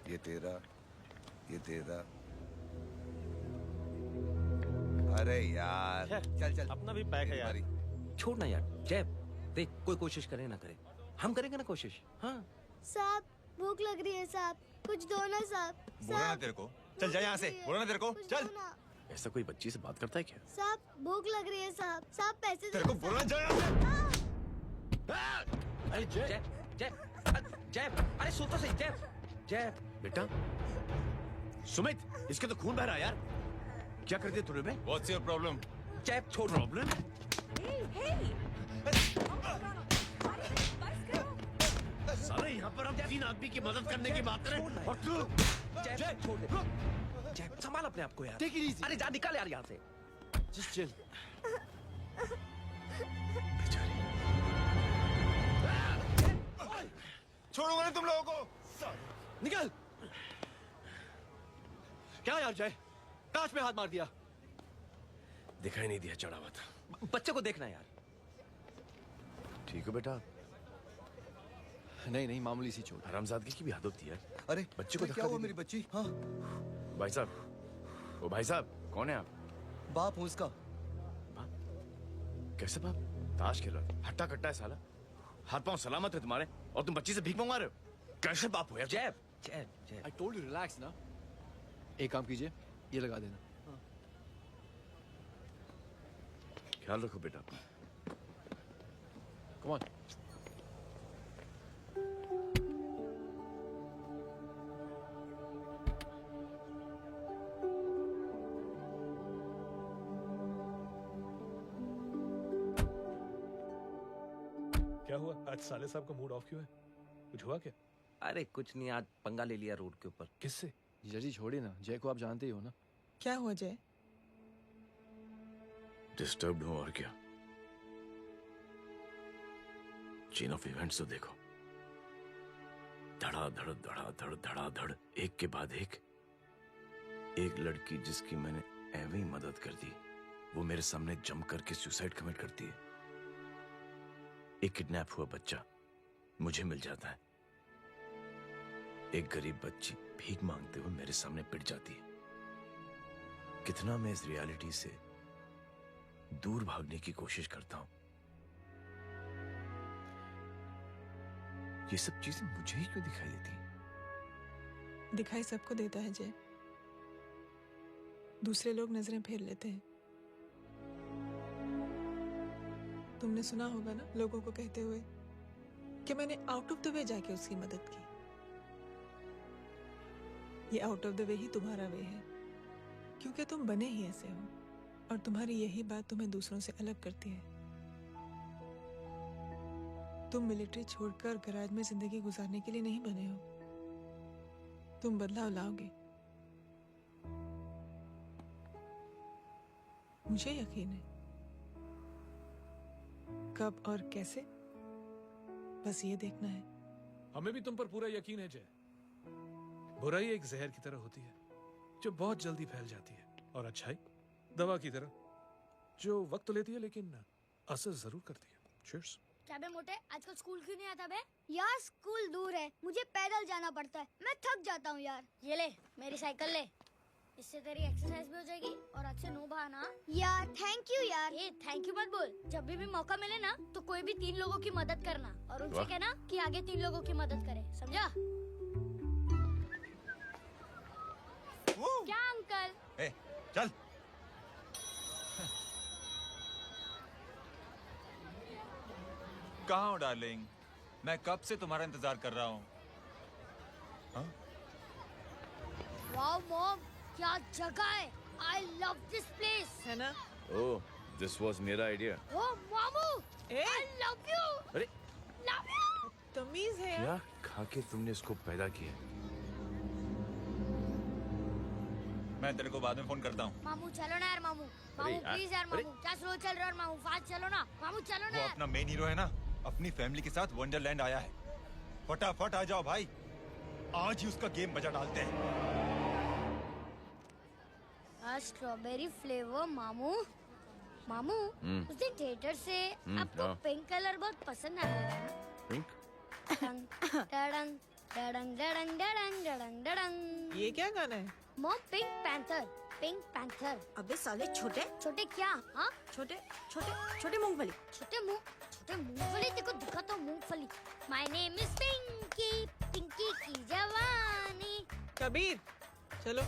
ये तेरा। अरे यार चल चल, अपना भी पैक है यार। छोड़ ना यार। जय देख, कोई कोशिश करे ना करे, हम करेंगे ना कोशिश। हाँ साहब, भूख लग रही है साहब, कुछ दो ना साहब। बोला ना तेरे को, चल जा यहाँ से, बोला ना तेरे को, चल। ऐसा कोई बच्ची से बात करता है क्या? साहब भूख लग रही है साहब, साहब पैसे तेरे को बोला जा। अरे जय जय जय, अरे सुन तो सही। जय जय बेटा, सुमित, इसके तो खून बह रहा है यार। क्या कर दिया तूने? What's your problem? जय छोड़। प्रॉब्लम? सारे यहाँ पर हम 3 आदमी की मदद करने की बात करें और तू जय छोड़ दे। जय संभाल अपने आप को यार। अरे जा, निकल यार यहाँ से। Just chill. छोड़ूंगा ना तुम लोगों को। निकल। क्या यार जय, कांच पे हाथ मार दिया। दिखाई नहीं दिया, चढ़ा हुआ था। बच्चे को देखना यार। ठीक हो बेटा? नहीं मामूली सी चोट। हरामजादगी की भी हद होती है। अरे बच्चे को क्या हुआ मेरी बच्ची? हाँ भाई साहब, ओ भाई साहब, कौन है आप? बाप हूँ उसका। कैसे बाप? ताश खेल रहा है, हट्टा कट्टा है साला। हाथ पांव सलामत है तुम्हारे और तुम बच्ची से भीख मंगवा रहे हो? कैसे बाप हो यार? जय जय जय, I told you relax ना। एक काम कीजिए, ये लगा देना। ख्याल रखो बेटा। Come on. क्या हुआ आज साले साहब का मूड ऑफ क्यों है? कुछ हुआ क्या? अरे कुछ नहीं, आज पंगा ले लिया रोड के ऊपर। किससे? जजी छोड़िए ना, जय को आप जानते ही हो ना। क्या हुआ जय? डिस्टर्ब्ड हूं और क्या। चेन ऑफ इवेंट्स तो देखो, धड़ाधड़ धड़ाधड़ धड़ाधड़, एक के बाद एक लड़की जिसकी मैंने एवं ही मदद कर दी, वो मेरे सामने जंप करके सुसाइड कमिट करती है। एक किडनैप हुआ बच्चा मुझे मिल जाता है। एक गरीब बच्ची भीख मांगते हुए मेरे सामने पिट जाती है। कितना मैं इस रियलिटी से दूर भागने की कोशिश करता हूं। ये सब चीजें मुझे ही क्यों दिखाई देती हैं? दिखाई सबको देता है जय, दूसरे लोग नजरें फेर लेते हैं। तुमने सुना होगा ना लोगों को कहते हुए कि मैंने आउट ऑफ द वे जाके उसकी मदद की। ये आउट ऑफ द वे ही तुम्हारा वे है, क्योंकि तुम बने ही ऐसे हो और तुम्हारी यही बात तुम्हें दूसरों से अलग करती है। तुम मिलिट्री छोड़कर गैराज में जिंदगी गुजारने के लिए नहीं बने हो। तुम बदलाव लाओगे, मुझे यकीन है। कब और कैसे, बस ये देखना है। हमें भी तुम पर पूरा यकीन है जय। बुराई एक जहर की तरह होती है जो बहुत जल्दी फैल जाती है, और अच्छाई दवा की तरह जो वक्त तो लेती है लेकिन असर जरूर करती है। चीयर्स। क्या बे मोटे, आजकल स्कूल क्यों नहीं आता बे? यार स्कूल दूर है, मुझे पैदल जाना पड़ता है, मैं थक जाता हूँ यार। ये ले मेरी साइकिल ले, इससे तेरी एक्सरसाइज भी हो जाएगी और आज से नो बहाना। यार थैंक यू यार। ये थैंक यू मत बोल, जब भी मौका मिले ना तो कोई भी 3 लोगों की मदद करना और उनसे कहना कि आगे 3 लोगों की मदद करे, समझा? क्या अंकल? ए, चल। कहाँ हो डार्लिंग? मैं कब से तुम्हारा इंतजार कर रहा हूँ। वाओ मॉम, क्या जगह है। I love this place. है ना? ओह, दिस वाज मेरा आइडिया। Oh मामू, I love you. अरे Love you. तमीज है क्या खा के तुमने इसको पैदा किया? मैं तेरे को बाद में फोन करता हूँ। मामू चलो ना यार, मामू मामू यार, प्लीज यार, मामू क्या स्लो चल रहा है मामू, फास्ट चलो ना मामू, चलो ना वो यार। अपना मेन हीरो है ना, अपनी फैमिली के साथ वंडरलैंड आया है। फटाफट आ जाओ भाई, आज ही उसका गेम बजा डालते हैं। स्ट्रॉबेरी फ्लेवर मामू। मामू उस दिन थिएटर से आपको हाँ। पिंक कलर बहुत पसंद आया था ना? पिंक? डडंग डडंग डडंग डडंग डडंग डडंग। ये क्या गाना है? Mom pink panther, pink panther. अबे साले छोटे छोटे क्या? हाँ छोटे छोटे छोटे मूंगफली। छोटे मूंगफली, देखो दिखा तो मूंगफली। My name is Pinki, Pinki की जवानी। कबीर चलो,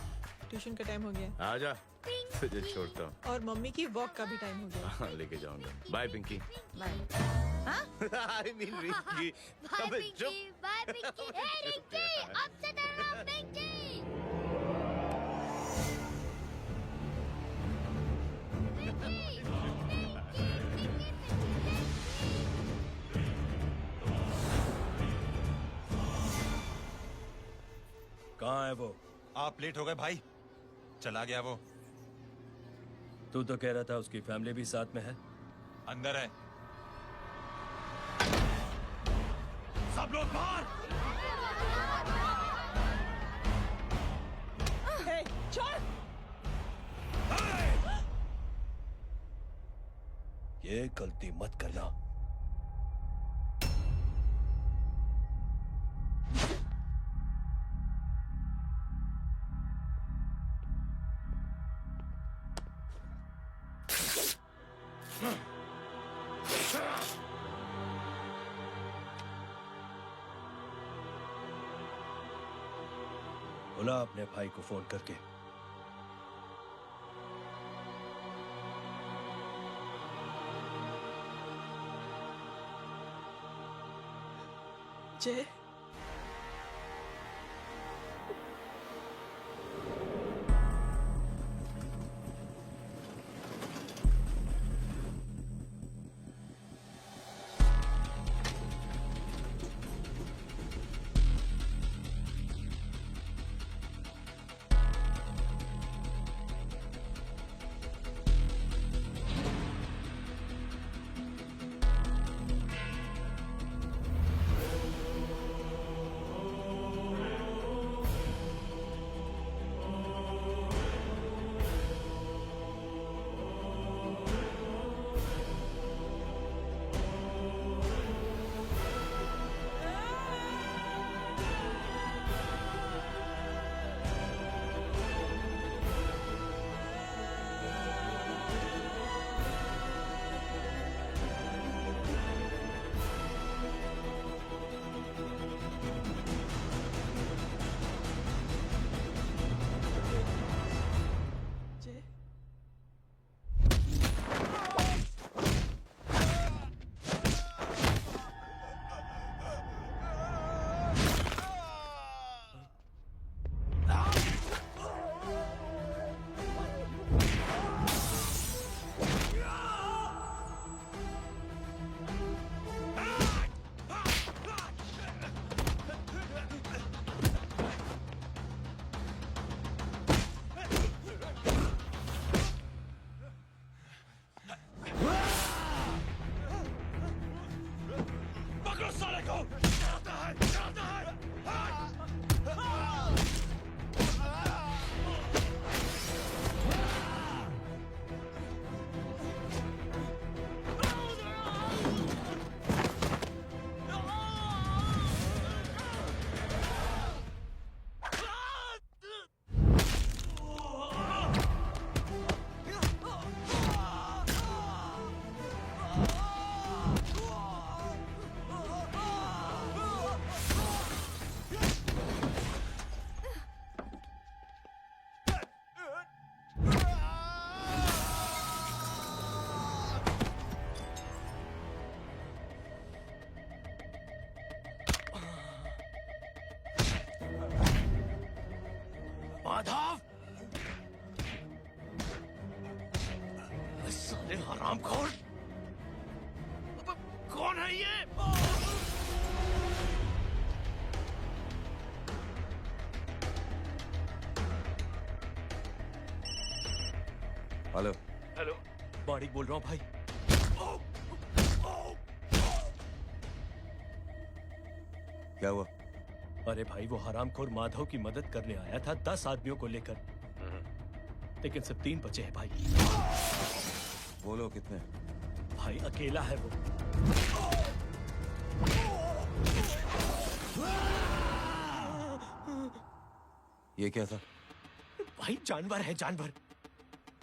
ट्यूशन का टाइम हो गया। आजा, तुझे छोड़ता हूँ। और मम्मी की वॉक का भी टाइम हो गया। हाँ, लेके जाऊंगा। Bye Pinki. Bye. I mean Rinki. Bye अबे पिंकी, चुप। बाय पिंकी। हे रिंकी, अब से तेरा नाम पिंकी। कहाँ है वो? आप लेट हो गए भाई, चला गया वो। तू तो कह रहा था उसकी फैमिली भी साथ में है। अंदर है। सब लोग बाहर। छोड़। ये गलती मत करना। बुला अपने भाई को फोन करके। जय, साले हरामखोर! अब कौन है ये? हेलो। हेलो, बारिक बोल रहा हूँ भाई। क्या हुआ? अरे भाई, वो हरामखोर माधव की मदद करने आया था 10 आदमियों को लेकर, लेकिन सिर्फ 3 बचे हैं भाई। बोलो कितने? भाई अकेला है वो। ये क्या था? भाई जानवर है, जानवर।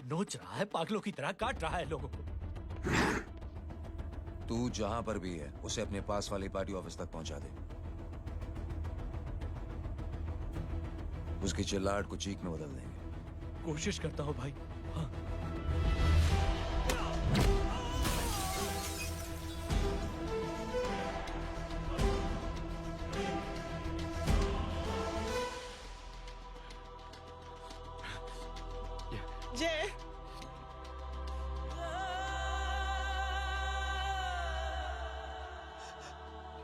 नोच रहा है, पागलों की तरह काट रहा है लोगों को। तू जहां पर भी है उसे अपने पास वाली पार्टी ऑफिस तक पहुंचा दे। उसकी चिल्लाहट को चीख में बदल देंगे। कोशिश करता हूँ भाई। हाँ। जय,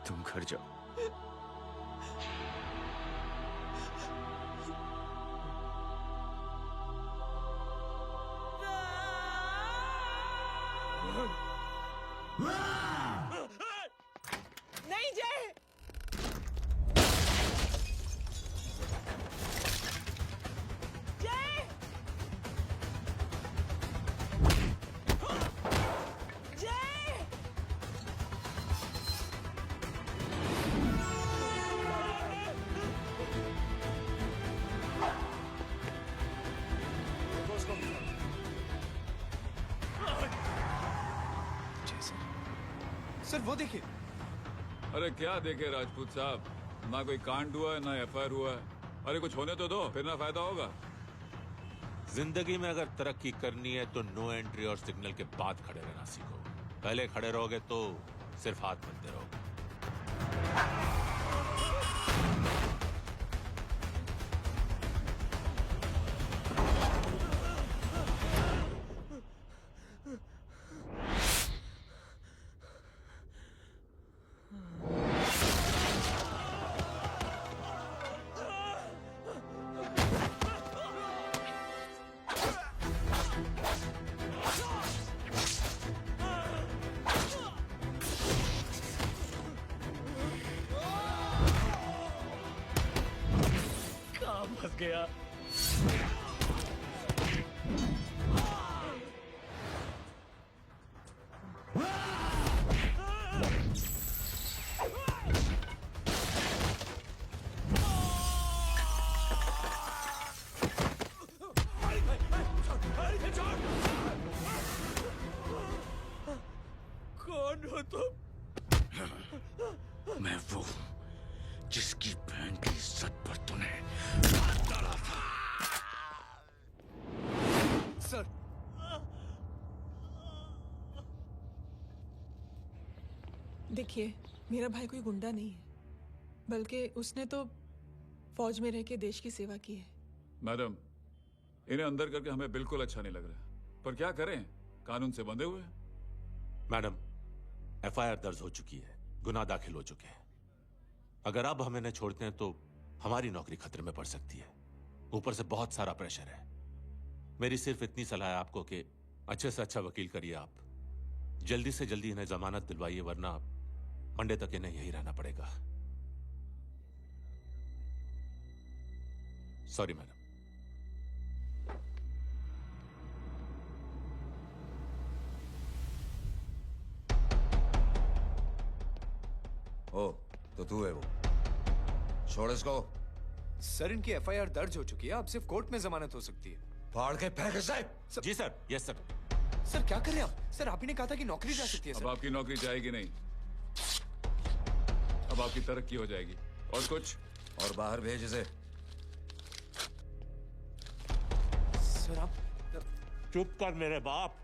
तुम घर जाओ। नहीं जय। जय, जय, सर वो देखिए। अरे क्या देखे राजपूत साहब, ना कोई कांड हुआ है ना एफआईआर हुआ है। अरे कुछ होने तो दो, फिर ना फायदा होगा। जिंदगी में अगर तरक्की करनी है तो नो एंट्री और सिग्नल के बाद खड़े रहना सीखो। पहले खड़े रहोगे तो सिर्फ हाथ मिलते रहोगे। फंस गया। कौन हो तुम? मैं वो हूं जिसकी बहन की इज्जत पर तूने हाथ डाला था। सर, देखिए, मेरा भाई कोई गुंडा नहीं है, बल्कि उसने तो फौज में रह के देश की सेवा की है। मैडम, इन्हें अंदर करके हमें बिल्कुल अच्छा नहीं लग रहा, पर क्या करें, कानून से बंधे हुए हैं। मैडम, एफआईआर दर्ज हो चुकी है, गुनाह दाखिल हो चुके हैं। अगर अब हम इन्हें छोड़ते हैं तो हमारी नौकरी खतरे में पड़ सकती है। ऊपर से बहुत सारा प्रेशर है। मेरी सिर्फ इतनी सलाह है आपको कि अच्छे से अच्छा वकील करिए आप। जल्दी से जल्दी इन्हें जमानत दिलवाइए, वरना मंडे तक इन्हें यही रहना पड़ेगा। Sorry madam. ओ, तो तू है वो। छोड़ इसको। सर, इनकी एफआईआर दर्ज हो चुकी है, अब सिर्फ कोर्ट में जमानत हो सकती है। फाड़ के फेंक इसे। जी सर। Yes sir. सर क्या कर रहे हैं आप? सर, आप ही ने कहा था कि नौकरी जा सकती है। अब आपकी नौकरी जाएगी नहीं, अब आपकी तरक्की हो जाएगी। और कुछ? और बाहर भेज इसे। सर आप चुप कर मेरे बाप।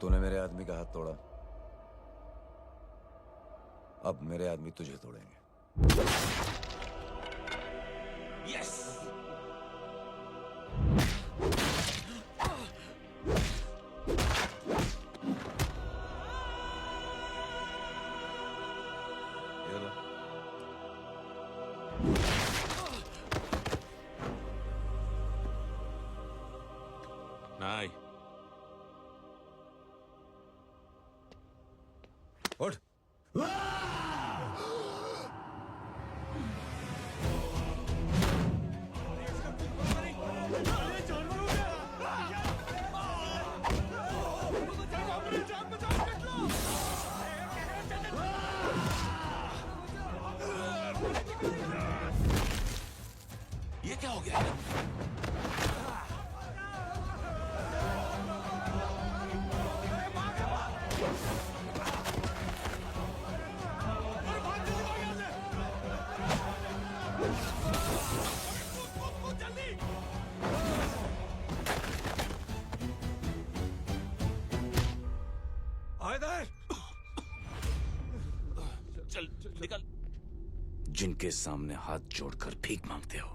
तूने मेरे आदमी का हाथ तोड़ा, अब मेरे आदमी तुझे तोड़ेंगे। यस। नहीं। उठ। ये क्या हो गया? चल निकल। जिनके सामने हाथ जोड़कर भीख मांगते हो,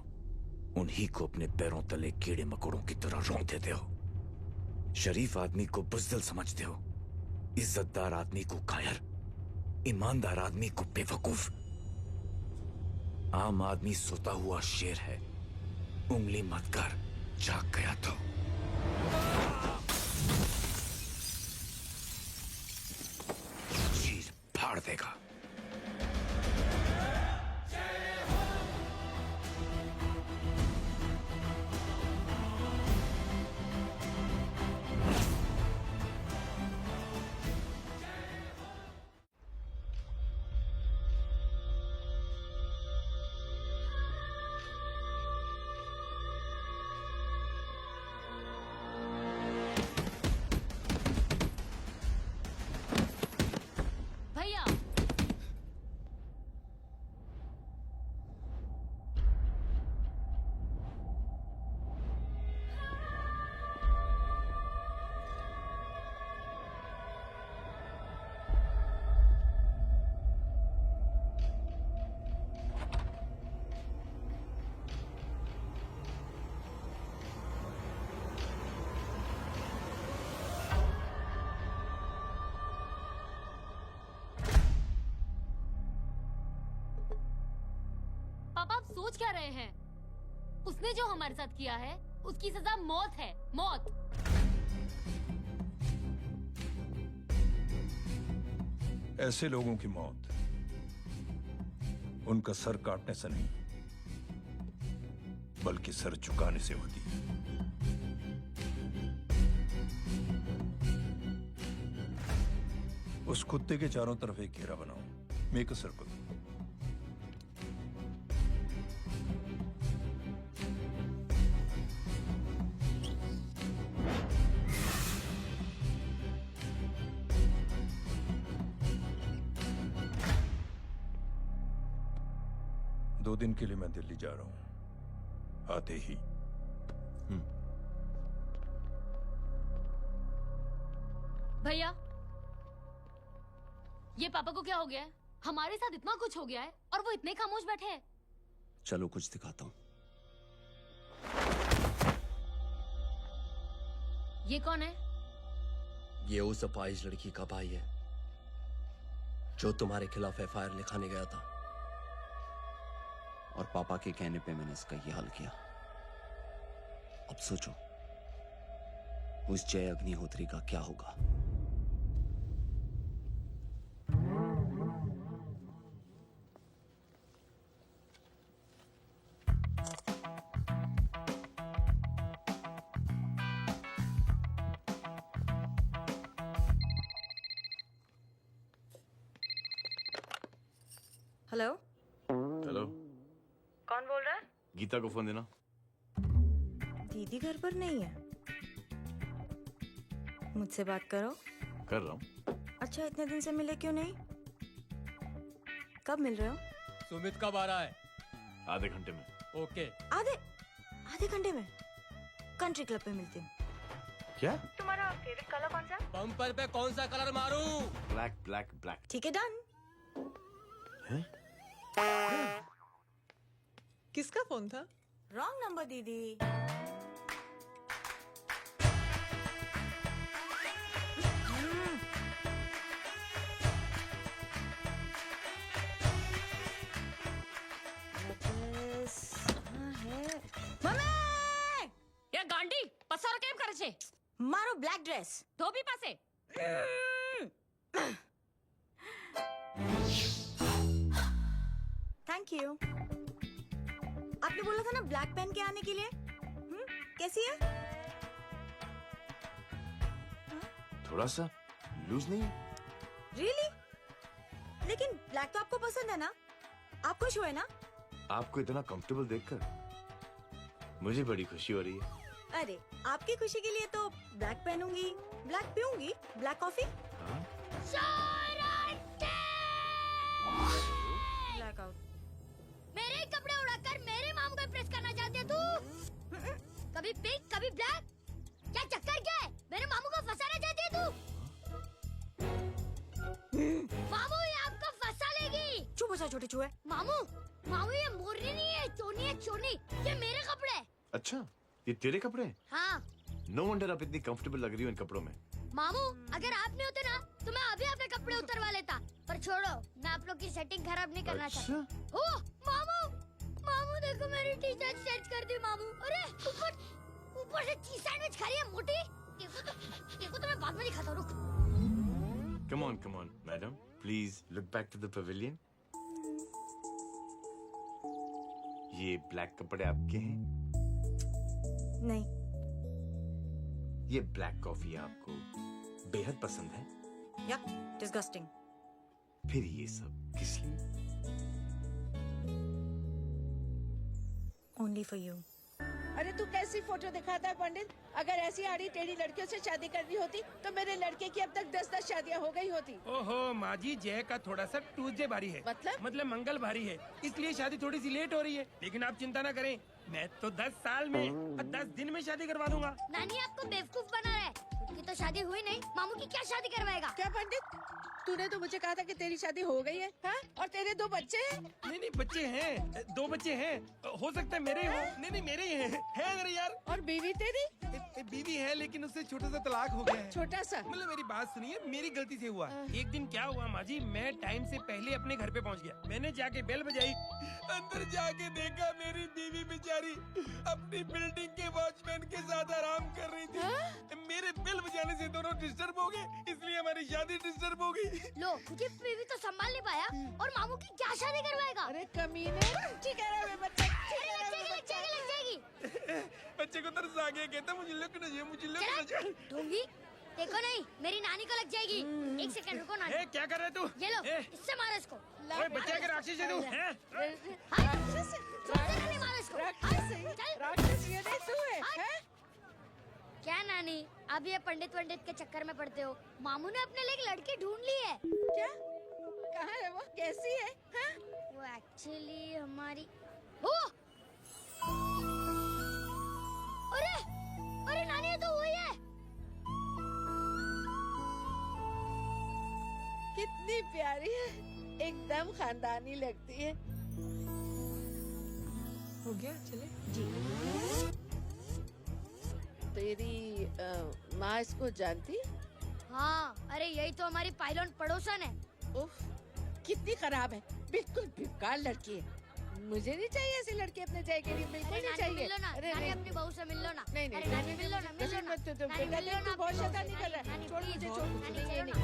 उन्हीं को अपने पैरों तले कीड़े मकोड़ों की तरह रोक देते हो। शरीफ आदमी को बुज़दिल समझते हो, इज्जतदार आदमी को कायर, ईमानदार आदमी को बेवकूफ। आम आदमी सोता हुआ शेर है, उंगली मत कर, जाग गया तो। चीर फाड़ देगा। भैया, पापा आप सोच क्या रहे हैं? उसने जो हमारे साथ किया है, उसकी सजा मौत है, मौत। ऐसे लोगों की मौत उनका सर काटने से नहीं, बल्कि सर झुकाने से होती है। उस कुत्ते के चारों तरफ एक घेरा बनाओ, मेक अ सर्कल। दो दिन के लिए मैं दिल्ली जा रहा हूं, आते ही। भैया, ये पापा को क्या हो गया है? हमारे साथ इतना कुछ हो गया है और वो इतने खामोश बैठे हैं। चलो कुछ दिखाता हूं। ये कौन है? ये उस अपाहिज लड़की का भाई है जो तुम्हारे खिलाफ एफआईआर लिखाने गया था, और पापा के कहने पे मैंने इसका ये हाल किया। अब सोचो उस जय अग्निहोत्री का क्या होगा। हेलो। हेलो, कौन बोल रहा है? गीता को फोन देना। दीदी घर पर नहीं है। मुझसे बात करो। कर रहा हूँ। अच्छा, इतने दिन से मिले क्यों नहीं? कब मिल रहे हो? सुमित कब आ रहा है? आधे घंटे में। ओके। आधे घंटे में कंट्री क्लब पे मिलती हूँ। क्या? तुम्हारा फेवरेट कलर कौन सा? बम्पर पे कौन सा कलर मारूं? Black black black. ठीक है, डन। किसका फोन था? रॉन्ग नंबर दीदी। ગાંડી પસારો કેમ કરે છે? મારો બ્લેક ડ્રેસ ધોબી પાસે. Thank you. आपने बोला था ना ब्लैक पेन के आने के लिए। कैसी है? थोड़ा सा लूज नहीं है? रियली? लेकिन ब्लैक तो आपको पसंद है ना? आप खुश हुए ना? आपको इतना कंफर्टेबल देखकर मुझे बड़ी खुशी हो रही है। अरे आपकी खुशी के लिए तो ब्लैक पहनूंगी, ब्लैक पीऊंगी, ब्लैक कॉफी। Black out. मेरे ही कपड़े उड़ाकर मेरे मामू को प्रेस करना चाहती है तू? कभी पिंक कभी ब्लैक, क्या चक्कर क्या है? मेरे मामू को फंसाना चाहती है तू? मामू ये आपको फंसा लेगी। चुप हो जा छोटे चूहे। मामू मामू ये मोरनी नहीं है, चोनी है चोनी। ये मेरे कपड़े हैं। अच्छा ये तेरे कपड़े हैं? हाँ नो वंडर आप इतनी कंफर्टेबल लग रही हो इन कपड़ों में। मामू अगर आप नहीं होते ना तो मैं अभी अपने कपड़े उतरवा लेता, पर छोड़ो मैं आप लोग की सेटिंग खराब नहीं करना चाहता। ओह मामू मामू देखो मेरी टी शर्ट सेट कर दी मामू। अरे ऊपर ऊपर से चीज सैंडविच खा रही है मोटी। देखो तो मैं बाद में दिखाता हूँ, रुक। Come on madam please look back to the pavilion. ये ब्लैक कपड़े आपके हैं? नहीं। ये ब्लैक कॉफी आपको बेहद पसंद है? या डिस्गस्टिंग। फिर ये सब किस लिए? Only for you. अरे तू कैसी फोटो दिखाता है पंडित? अगर ऐसी आड़ी टेढ़ी लड़कियों से शादी करनी होती तो मेरे लड़के की अब तक 10-10 शादियां हो गई होती। ओहो माँ जी, जय का थोड़ा सा ट्यूसडे भारी है। मतलब मंगल भारी है, इसलिए शादी थोड़ी सी लेट हो रही है। लेकिन आप चिंता ना करें, मैं तो 10 साल में 10 दिन में शादी करवा दूंगा। नानी आपको बेवकूफ बना रहा है। उसकी तो शादी हुई नहीं, मामू की क्या शादी करवाएगा? क्या पंडित, तूने तो मुझे कहा था कि तेरी शादी हो गई है, हाँ? और तेरे 2 बच्चे हैं? नहीं बच्चे हैं, 2 बच्चे हैं। हो सकता है मेरे ही हो। नहीं मेरे ही हैं। है अरे यार। और बीवी तेरी? बीवी है लेकिन उससे छोटा सा तलाक हो गया है। छोटा सा? मतलब मेरी बात सुनिए, मेरी गलती से हुआ। एक दिन क्या हुआ माँ जी, मैं टाइम से पहले अपने घर पे पहुँच गया। मैंने जाके बेल बजाई, अंदर जाके देखा मेरी बीवी बेचारी अपनी बिल्डिंग के वॉचमैन के साथ आराम कर रही थी। मेरे बेल बजाने से दोनों डिस्टर्ब हो गए, इसलिए हमारी शादी डिस्टर्ब हो गई। लो मुझे बीवी तो संभाल नहीं पाया और मामू की क्या शादी करवाएगा? अरे कमीने, ठीक है रे बच्चा, लग जाएगी। बच्चे को तरस आ गया, कहता मुझे लगना चाहिए, मुझे लगना चाहिए। दूंगी देखो नहीं, मेरी नानी को लग जाएगी। 1 सेकंड रुको नानी। क्या कर रहे तू? ये लो, इससे मारो इसको। ओए बच्चे के राक्षस है तू, हैं? राक्षस मारो इसको। राक्षस ये नहीं तू है, हैं? क्या नानी, अब ये पंडित के चक्कर में पड़ते हो? मामू ने अपने लिए एक लड़की ढूंढ ली है। क्या? कहाँ है वो? कैसी है? हाँ? वो एक्चुअली हमारी अरे नानी ये तो वही है। कितनी प्यारी है, एकदम खानदानी लगती है। हो गया, चले जी। तेरी माँ इसको जानती? हाँ, अरे यही तो हमारी पायलट पड़ोसन है। उफ, कितनी खराब है, बिल्कुल बेकार लड़की है। मुझे नहीं चाहिए ऐसी लड़की अपने जय के लिए, बिल्कुल नहीं चाहिए। मिल लो ना, नानी अपनी बहू से मिल लो ना। नहीं अरे नानी मिल लो ना, मिल लो ना। तू बहुत शैतानी कर रहा है, छोड़ मुझे, छोड़। नहीं।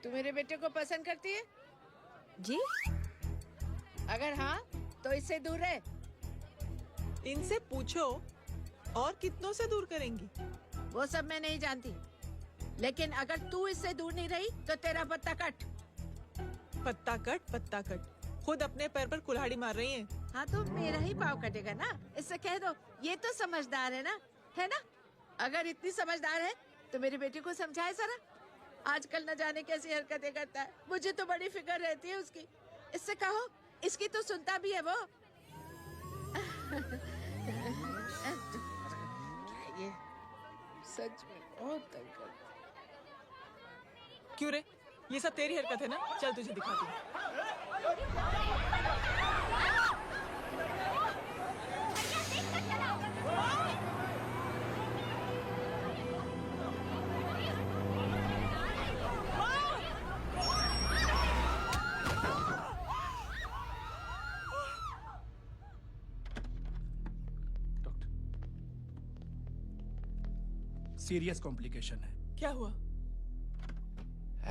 तू मेरे बेटे को पसंद करती है? जी। अगर हाँ तो इससे दूर रहे। इनसे पूछो और कितनों से दूर करेंगी? वो सब मैं नहीं जानती, लेकिन अगर तू इससे दूर नहीं रही तो तेरा पत्ता कट। पत्ता कट, खुद अपने पैर पर कुल्हाड़ी मार रही हैं। हाँ तो मेरा ही पाँव कटेगा ना, इससे कह दो। ये तो समझदार है ना, है ना? अगर इतनी समझदार है तो मेरे बेटे को समझाए जरा। आजकल न जाने कैसी हरकतें करता है, मुझे तो बड़ी फिक्र रहती है उसकी। इससे कहो, इसकी तो सुनता भी है वो। ये सच में बहुत तंग करता। क्यों रे? ये सब तेरी हरकत है ना? चल तुझे दिखाती हूँ। सीरियस कॉम्प्लिकेशन है। क्या हुआ?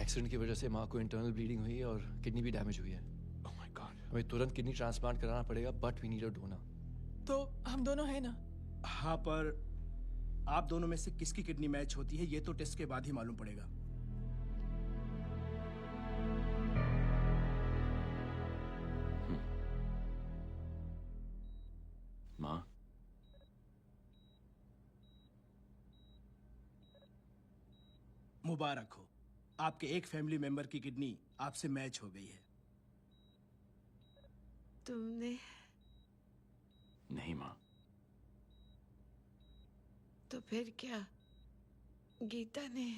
एक्सीडेंट की वजह से माँ को इंटरनल ब्लीडिंग हुई है और किडनी भी डैमेज हुई है। Oh my God. हमें तुरंत किडनी ट्रांसप्लांट कराना पड़ेगा, but we need a donor. तो हम दोनों हैं ना? हाँ, पर आप दोनों में से किसकी किडनी मैच होती है ये तो टेस्ट के बाद ही मालूम पड़ेगा। माँ, मुबारक हो, आपके एक फैमिली मेंबर की किडनी आपसे मैच हो गई है। तुमने? नहीं माँ। तो फिर क्या? गीता ने?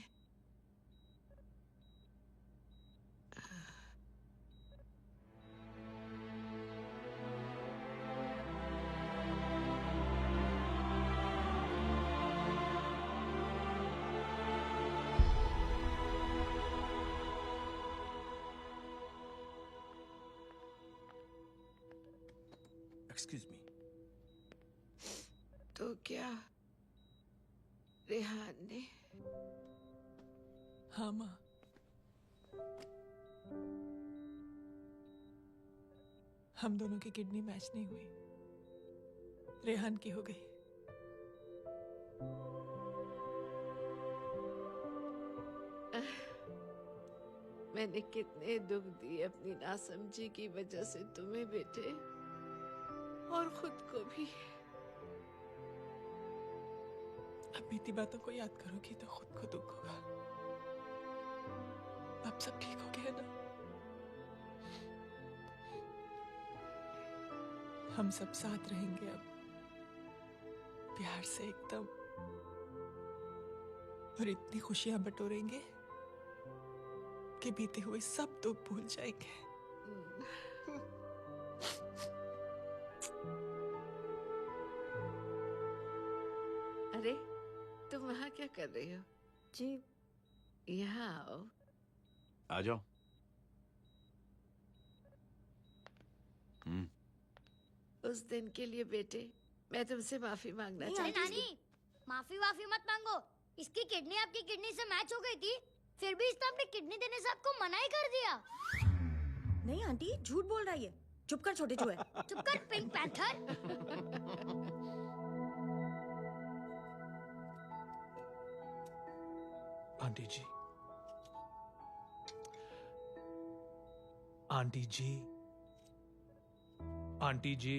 Excuse me. तो क्या रेहान ने? हाँ माँ। हम दोनों की किडनी मैच नहीं हुई, रेहान की हो गई। मैंने कितने दुख दिए अपनी नासमझी की वजह से तुम्हें बेटे, और खुद को भी। अब बीती बातों को याद करोगी तो खुद को दुख होगा। अब सब ठीक हो गया ना? हम सब साथ रहेंगे अब, प्यार से एकदम, और इतनी खुशियां बटोरेंगे कि बीते हुए सब दुख भूल जाएंगे। अरे तुम वहाँ क्या कर रही हो? जी यहाँ आओ। आ जाओ। उस दिन के लिए बेटे मैं तुमसे माफी मांगना चाहती हूँ। नानी, माफी वाफी मत मांगो। इसकी किडनी आपकी किडनी से मैच हो गई थी, फिर भी इसने अपनी किडनी देने से आपको मना ही कर दिया। नहीं आंटी, झूठ बोल रही है। चुप कर छोटे चूहे। चुप कर पिंक पैंथर। आंटी जी, आंटी जी, आंटी जी,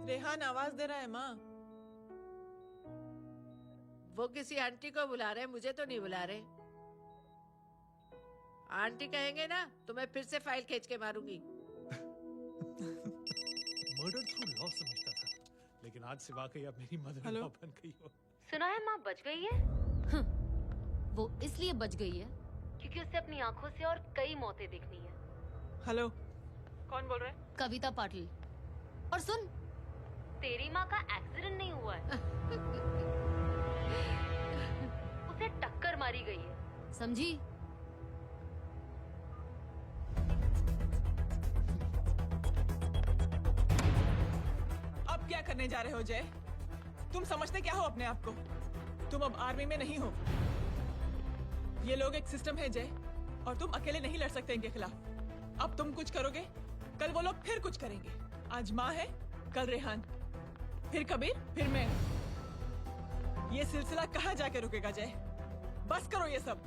रेहान आवाज दे रहा है माँ। वो किसी आंटी को बुला रहे हैं, मुझे तो नहीं बुला रहे। आंटी कहेंगे ना तो मैं फिर से फाइल खींच के मारूंगी। मर्डर थ्रू लॉ समझता था, लेकिन आज से वाकई अब मेरी मदर इन लॉ बन गई हो। सुना है माँ बच गई है। वो इसलिए बच गई है क्योंकि उसे अपनी आंखों से और कई मौतें देखनी है। हेलो, कौन बोल रहा है? कविता पाटिल। और सुन, तेरी माँ का एक्सीडेंट नहीं हुआ है, उसे टक्कर मारी गई है, समझी? अब क्या करने जा रहे हो जय? तुम समझते क्या हो अपने आप को? तुम अब आर्मी में नहीं हो। ये लोग एक सिस्टम है जय, और तुम अकेले नहीं लड़ सकते इनके खिलाफ। अब तुम कुछ करोगे, कल वो लोग फिर कुछ करेंगे। आज माँ है, कल रेहान, फिर कबीर, फिर मैं। ये सिलसिला कहाँ जाके रुकेगा जय? बस करो ये सब।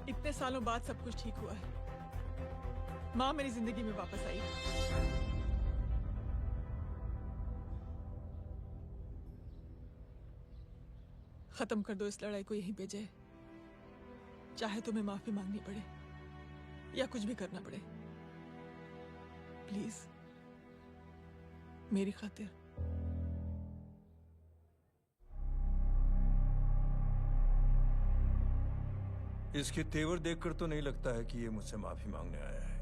इतने सालों बाद सब कुछ ठीक हुआ है। माँ मेरी जिंदगी में वापस आई। खत्म कर दो इस लड़ाई को यहीं पे जय। चाहे तुम्हें माफी मांगनी पड़े या कुछ भी करना पड़े, प्लीज मेरी खातिर। इसके तेवर देखकर तो नहीं लगता है कि ये मुझसे माफी मांगने आया है।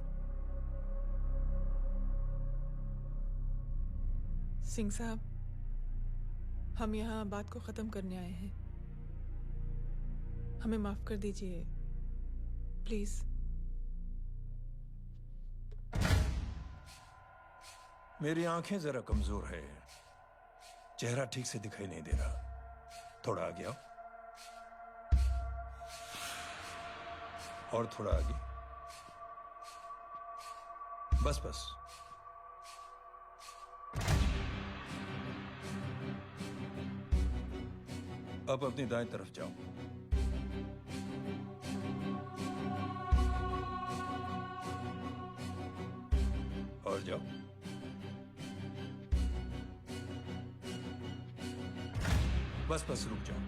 सिंह साहब, हम यहाँ बात को खत्म करने आए हैं। हमें माफ कर दीजिए प्लीज। मेरी आंखें जरा कमजोर है, चेहरा ठीक से दिखाई नहीं दे रहा। थोड़ा आगे आओ, और थोड़ा आगे। बस बस। अब अपनी दाएं तरफ जाओ। और जाओ। बस बस रुक जाओ,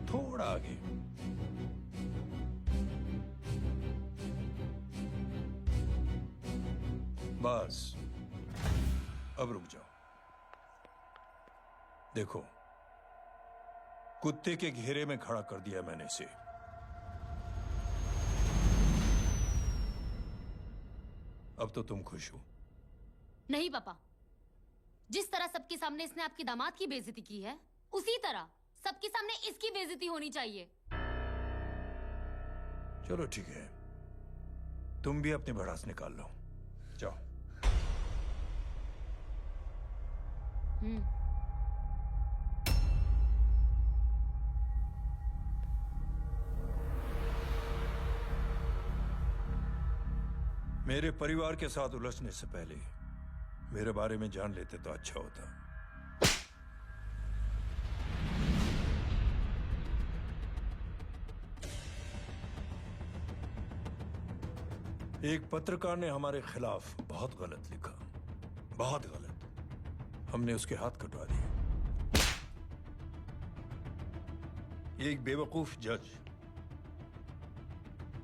थोड़ा आगे। बस अब रुक जाओ। देखो, कुत्ते के घेरे में खड़ा कर दिया मैंने इसे। अब तो तुम खुश हो? नहीं पापा, जिस तरह सबके सामने इसने आपकी दामाद की बेइज्जती की है, उसी तरह सबके सामने इसकी बेइज्जती होनी चाहिए। चलो ठीक है, तुम भी अपनी भड़ास निकाल लो। जाओ। मेरे परिवार के साथ उलझने से पहले मेरे बारे में जान लेते तो अच्छा होता। एक पत्रकार ने हमारे खिलाफ बहुत गलत लिखा, बहुत गलत। हमने उसके हाथ कटवा दिए। एक बेवकूफ जज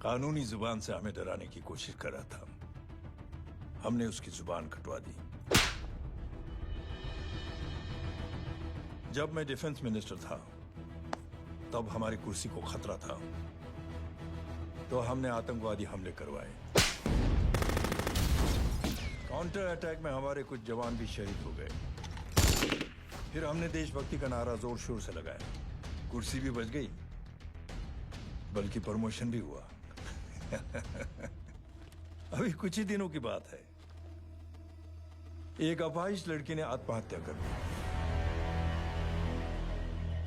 कानूनी जुबान से हमें डराने की कोशिश कर रहा था। हमने उसकी जुबान कटवा दी। जब मैं डिफेंस मिनिस्टर था, तब हमारी कुर्सी को खतरा था, तो हमने आतंकवादी हमले करवाए। काउंटर अटैक में हमारे कुछ जवान भी शहीद हो गए। फिर हमने देशभक्ति का नारा जोर शोर से लगाया। कुर्सी भी बच गई, बल्कि प्रमोशन भी हुआ। अभी कुछ ही दिनों की बात है, एक अपाहिज लड़की ने आत्महत्या कर ली।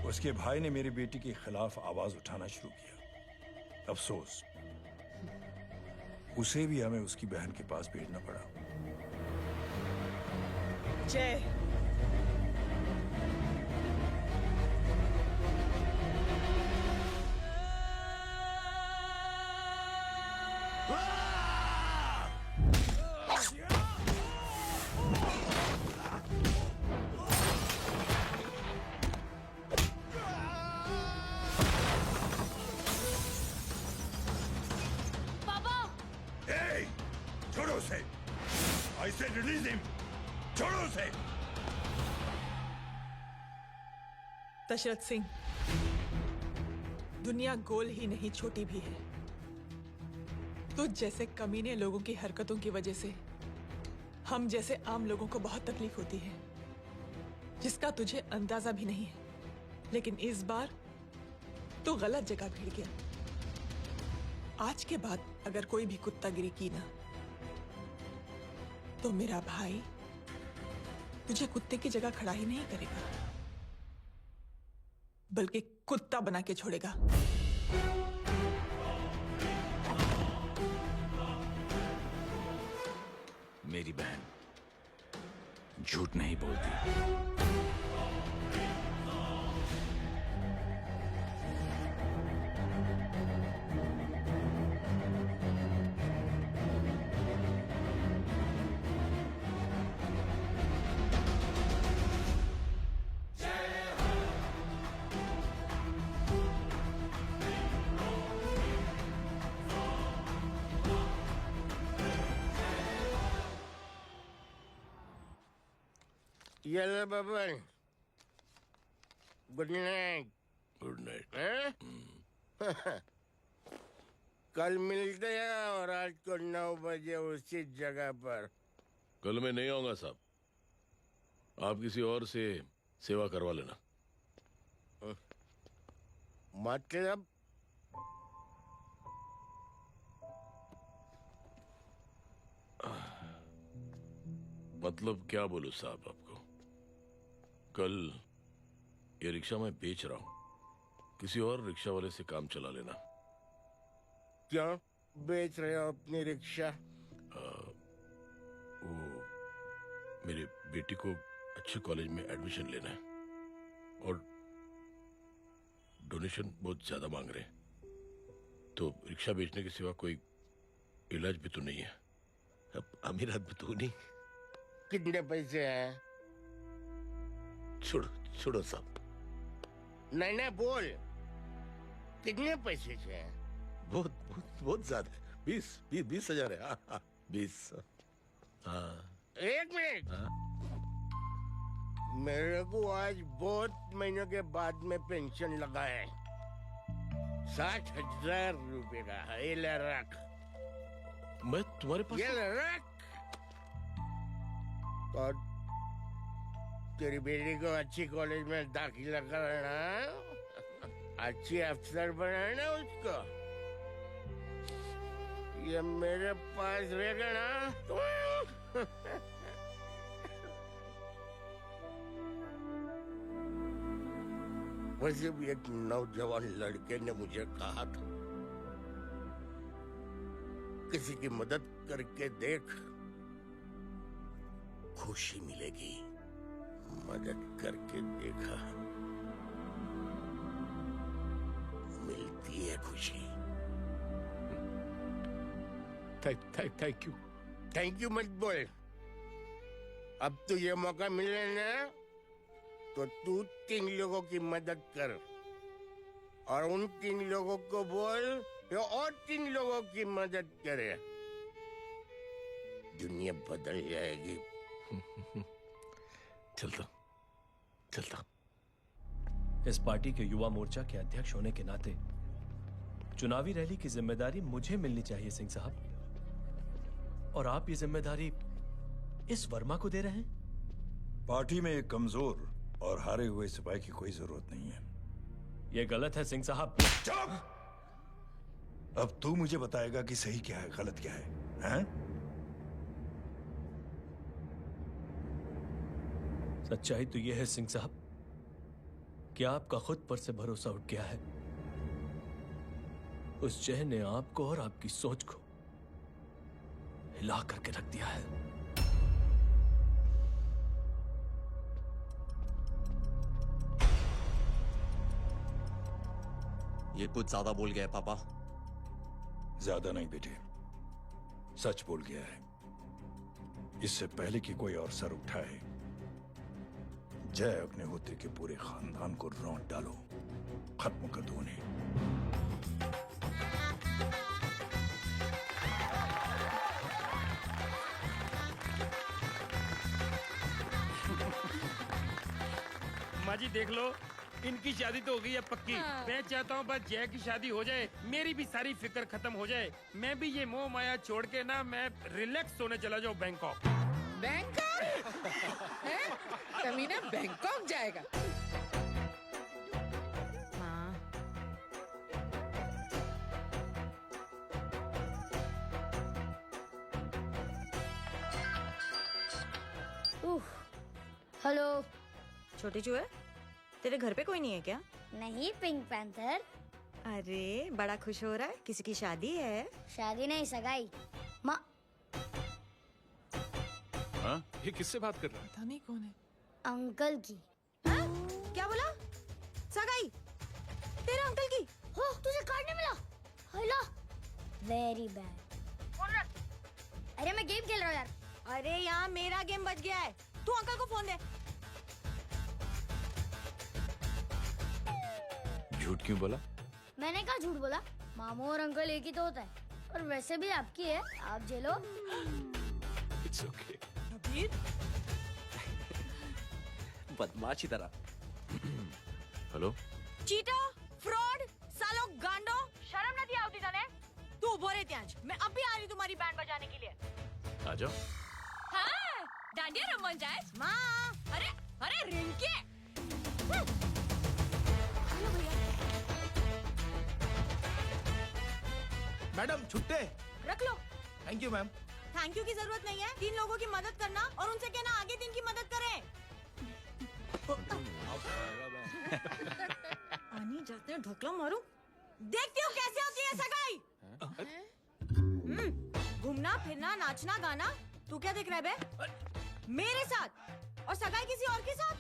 उसके भाई ने मेरी बेटी के खिलाफ आवाज उठाना शुरू किया। अफसोस, उसे भी हमें उसकी बहन के पास भेजना पड़ा। जय। छोड़ो उसे। I said release him. छोड़ो उसे। दशरथ सिंह, दुनिया गोल ही नहीं छोटी भी है। तुझ जैसे कमीने लोगों की हरकतों की वजह से हम जैसे आम लोगों को बहुत तकलीफ होती है, जिसका तुझे अंदाजा भी नहीं है। लेकिन इस बार तू गलत जगह भिड़ गया। आज के बाद अगर कोई भी कुत्तागिरी की ना, तो मेरा भाई तुझे कुत्ते की जगह खड़ा ही नहीं करेगा, बल्कि कुत्ता बना के छोड़ेगा। मेरी बहन झूठ नहीं बोलती। ये ले Baban, good night. Good night. कल मिलते हैं और आज को 9 बजे उसी जगह पर। कल मैं नहीं आऊंगा साहब, आप किसी और से सेवा करवा लेना। मतलब? मतलब क्या बोलूं साहब आपको। कल ये रिक्शा मैं बेच रहा हूं, किसी और रिक्शा वाले से काम चला लेना। क्या बेच रहे हो अपनी रिक्शा? वो मेरी बेटी को अच्छे कॉलेज में एडमिशन लेना है और डोनेशन बहुत ज्यादा मांग रहे हैं, तो रिक्शा बेचने के सिवा कोई इलाज भी तो नहीं है। अब अमीर आदमी तो नहीं। कितने पैसे हैं? छोड़ो साहब। नहीं बोल, कितने पैसे हैं? बहुत ज्यादा है। 20,000 है। हाँ 20। हाँ 1 मिनट। मेरे को आज बहुत महीनों के बाद में पेंशन लगा है। 60,000 रुपए का। ये ले रख। मैं तुम्हारे पास? ये ले रख। और तेरी बेटी को अच्छी कॉलेज में दाखिला कराना, अच्छी अफसर बनाना उसको। ये मेरे पास रहेगा ना। वैसे भी एक नौजवान लड़के ने मुझे कहा था, किसी की मदद करके देख, खुशी मिलेगी। मदद करके देखा, मिलती है खुशी। Thank you. थैंक यू मत बोल। अब तो ये मौका मिले ना, तो तू 3 लोगों की मदद कर और उन 3 लोगों को बोल कि और 3 लोगों की मदद करे। दुनिया बदल जाएगी। चलता। इस पार्टी के युवा मोर्चा के अध्यक्ष होने के नाते चुनावी रैली की जिम्मेदारी मुझे मिलनी चाहिए सिंह साहब, और आप ये जिम्मेदारी इस वर्मा को दे रहे हैं। पार्टी में एक कमजोर और हारे हुए सिपाही की कोई जरूरत नहीं है। ये गलत है सिंह साहब। चुप! अब तू मुझे बताएगा कि सही क्या है, गलत क्या है, हैं? सच्चाई तो यह है सिंह साहब कि आपका खुद पर से भरोसा उठ गया है। उस जय ने आपको और आपकी सोच को हिला करके रख दिया है। ये कुछ ज्यादा बोल गया है पापा। ज्यादा नहीं बेटे, सच बोल गया है। इससे पहले कि कोई और सर उठाए, जय अग्निहोत्री के पूरे खानदान को रौंद डालो, खत्म कर दो उन्हें। माँ जी देख लो, इनकी शादी तो हो गई है पक्की। मैं चाहता हूँ बस जय की शादी हो जाए, मेरी भी सारी फिक्र खत्म हो जाए। मैं भी ये मोह माया छोड़ के ना, मैं रिलैक्स होने चला जाऊँ बैंकॉक। बैंकॉक? कमीना बैंकॉक जाएगा? हाँ। हेलो। छोटे चूहे, तेरे घर पे कोई नहीं है क्या? नहीं, पिंक पैंथर। अरे बड़ा खुश हो रहा है, किसी की शादी है? शादी नहीं, सगाई। माँ। हाँ? ये किससे बात कर रहा है? पता नहीं कौन है। अंकल की। हाँ? क्या बोला? सगाई? तेरे अंकल की? हो, तुझे कार्ड नहीं मिला? हेलो। Very bad. अरे मैं गेम खेल रहा हूँ यार। अरे यहाँ मेरा गेम बच गया है, तू अंकल को फोन दे। झूठ क्यों बोला? मैंने कहा झूठ बोला? मामू और अंकल एक ही तो होता है, और वैसे भी आपकी है, आप झेलो। It's okay. बदमाश की तरह। हेलो? चीटा, फ्रॉड, साला सालो गांडो, शर्म નથી આવતી તને? तू उभो रे ત્યાં જ. मैं अभी आ रही तुम्हारी बैंड बजाने के लिए. आ जाओ. हाँ, डांडिया रमन जाए. माँ. अरे रिंकी. मैडम छुट्टे. रख लो. Thank you ma'am. Thank you की जरूरत नहीं है. 3 लोगों की मदद करना और उनसे कहना आगे 3 की मदद करें. आनी जाते हैं ढोकला मारूं. देखती हो कैसे होती है सगाई. घूमना फिरना नाचना गाना. तू क्या देख रहा है बे? मेरे साथ और सगाई किसी और के साथ.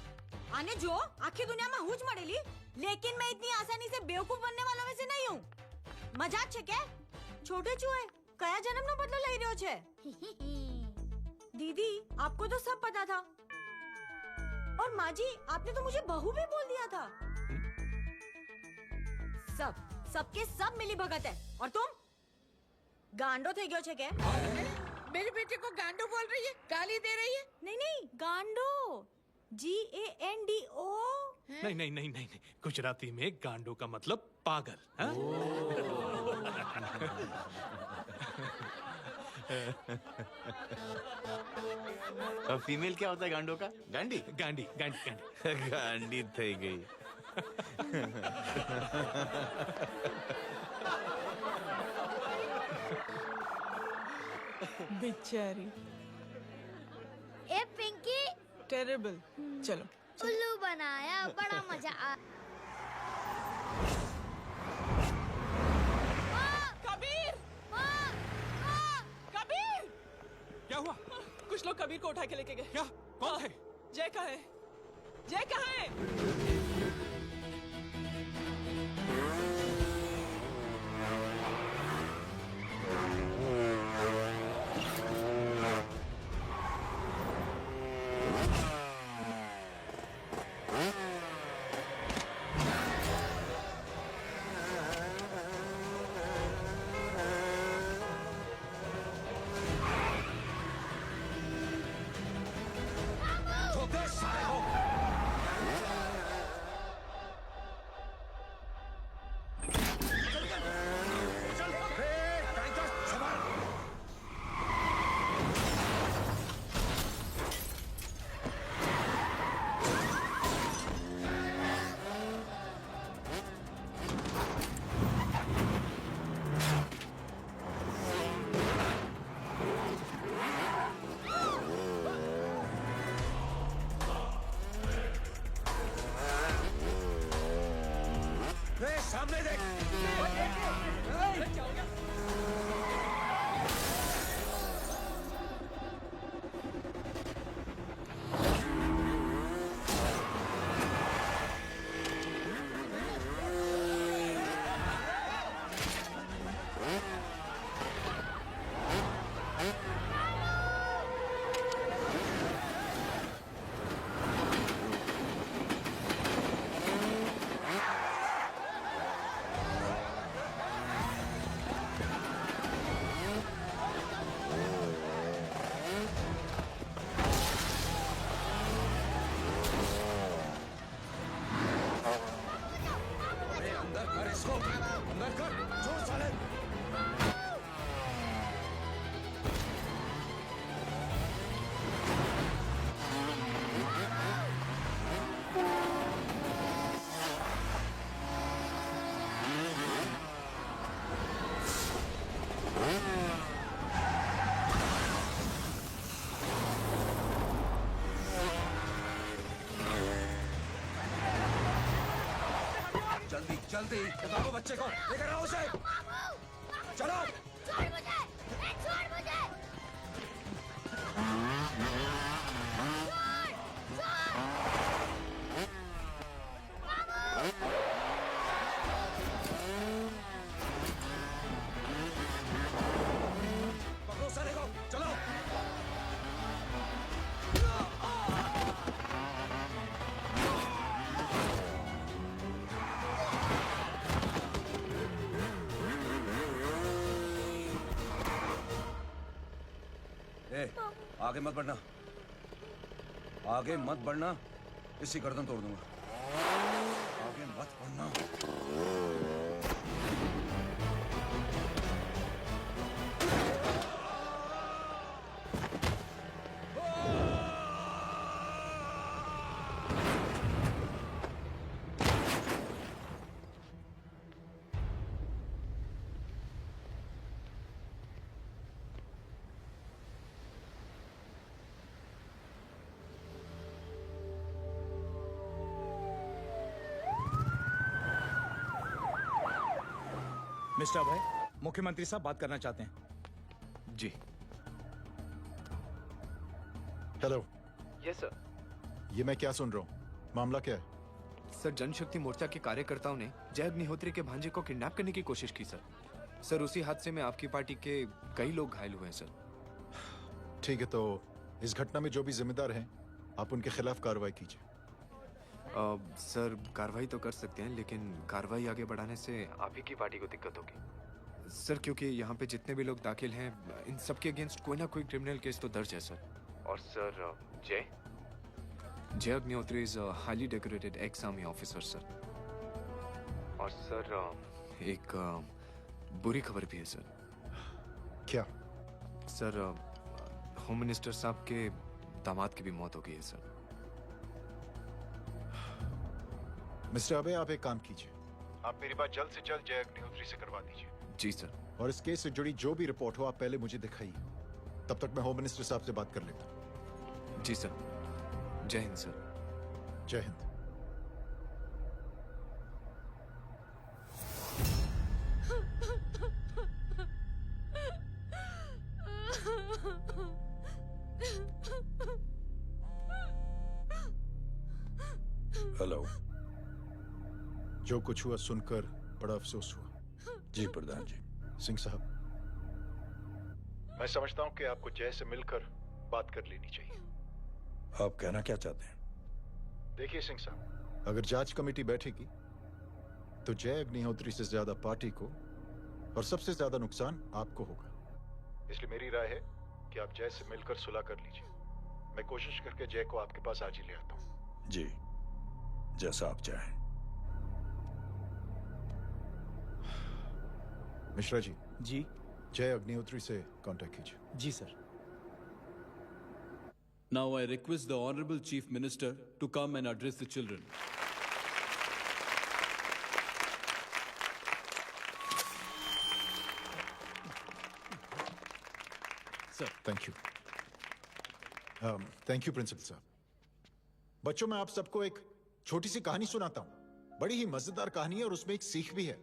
आने जो आखिर दुनिया में हुज मड़ेली, लेकिन मैं इतनी आसानी से बेवकूफ बनने वालों में से नहीं हूँ. मजाक छे क्या? छोटे चूहे कया जन्म नो बदलो लई रह्यो छे. दीदी आपको तो सब पता था. और माँ जी आपने तो मुझे बहू भी बोल दिया था. सबके सब मिली भगत है. और तुम गांडो थे गयो छे के? मेरे बेटे को गांडो बोल रही है, गाली दे रही है. नहीं गांडो, GANDO. नहीं, गुजराती में गांडो का मतलब पागल. हाँ? फीमेल क्या होता है गांडो का? गांडी. गांडी थई गई. बेचारी. ए पिंकी. टेरिबल. चलो. उल्लू बनाया, बड़ा मजा आ. कबीर. कबीर. क्या हुआ? कुछ लोग कबीर को उठा के लेके गए. क्या? कौन है? जय कहाँ है? जय कहाँ है? सामने देख. जल्दी बताओ बच्चे को. लेकर आओ उसे. चलो. छोड़ मुझे. छोड़ मुझे. पकड़ो साले को. चलो. आगे मत बढ़ना. आगे मत बढ़ना. इसकी गर्दन तोड़ दूंगा. आगे मत बढ़ना. मिस्टर अभय, मुख्यमंत्री साहब बात करना चाहते हैं। जी। हेलो। Yes sir. ये मैं क्या सुन रहा हूँ? मामला क्या है? सर, जनशक्ति मोर्चा के कार्यकर्ताओं ने जय अग्निहोत्री के भांजे को किडनैप करने की कोशिश की सर। सर, उसी हादसे में आपकी पार्टी के कई लोग घायल हुए हैं सर। ठीक है, तो इस घटना में जो भी जिम्मेदार हैं, आप उनके खिलाफ कार्रवाई कीजिए। सर, कार्रवाई तो कर सकते हैं, लेकिन कार्रवाई आगे बढ़ाने से आप ही की पार्टी को दिक्कत होगी सर, क्योंकि यहाँ पे जितने भी लोग दाखिल हैं, इन सबके अगेंस्ट कोई ना कोई क्रिमिनल केस तो दर्ज है सर। और सर, जय Agnihotri is highly decorated ex army officer sir. और सर, एक बुरी खबर भी है सर। क्या? सर, होम मिनिस्टर साहब के दामाद की भी मौत हो गई है सर। मिस्टर अबे, आप एक काम कीजिए, आप मेरी बात जल्द से जल्द जय अग्निहोत्री से करवा दीजिए। जी सर। और इस केस से जुड़ी जो भी रिपोर्ट हो, आप पहले मुझे दिखाइए। तब तक मैं होम मिनिस्टर साहब से बात कर लेता हूँ। जी सर। जय हिंद सर। जय हिंद। हेलो। जो कुछ हुआ सुनकर बड़ा अफसोस हुआ। जी प्रधान जी। सिंह साहब, मैं समझता हूं कि आपको जय से मिलकर बात कर लेनी चाहिए। आप कहना क्या चाहते हैं? देखिए सिंह साहब, अगर जांच कमेटी बैठेगी तो जय अग्निहोत्री से ज्यादा पार्टी को और सबसे ज्यादा नुकसान आपको होगा। इसलिए मेरी राय है कि आप जय से मिलकर सुलह कर लीजिए। मैं कोशिश करके जय को आपके पास आज ही ले आता हूं। जी, जैसा आप चाहें। मिश्रा जी। जी। जय अग्निहोत्री से कांटेक्ट कीजिए। जी sir. Now I request the Honorable Chief Minister to come and address the children. Sir, thank you. Thank you principal साहब। बच्चों, मैं आप सबको एक छोटी सी कहानी सुनाता हूं। बड़ी ही मजेदार कहानी है और उसमें एक सीख भी है।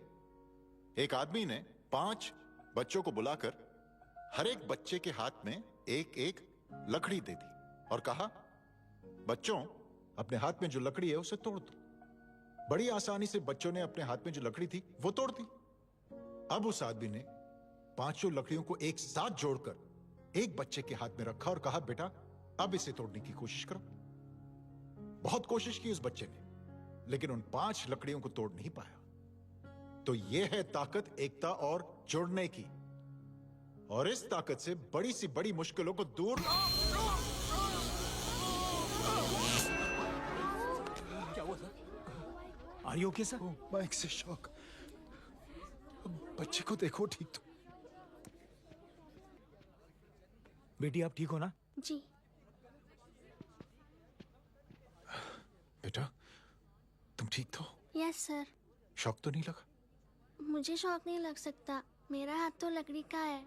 एक आदमी ने 5 बच्चों को बुलाकर हर एक बच्चे के हाथ में एक एक लकड़ी दे दी और कहा, बच्चों, अपने हाथ में जो लकड़ी है उसे तोड़ दो। बड़ी आसानी से बच्चों ने अपने हाथ में जो लकड़ी थी वो तोड़ दी। अब उस आदमी ने 5 लकड़ियों को एक साथ जोड़कर एक बच्चे के हाथ में रखा और कहा, बेटा, अब इसे तोड़ने की कोशिश करो। बहुत कोशिश की उस बच्चे ने, लेकिन उन 5 लकड़ियों को तोड़ नहीं पाया। तो यह है ताकत एकता और जोड़ने की। और इस ताकत से बड़ी सी बड़ी मुश्किलों को दूर। क्या हुआ sir? Are you okay sir? Mike से शॉक। बच्चे को देखो ठीक तो। बेटी, आप ठीक हो ना? जी। बेटा, तुम ठीक तो? Yes sir. शॉक तो नहीं लगा? मुझे शौक नहीं लग सकता, मेरा हाथ तो लकड़ी का है।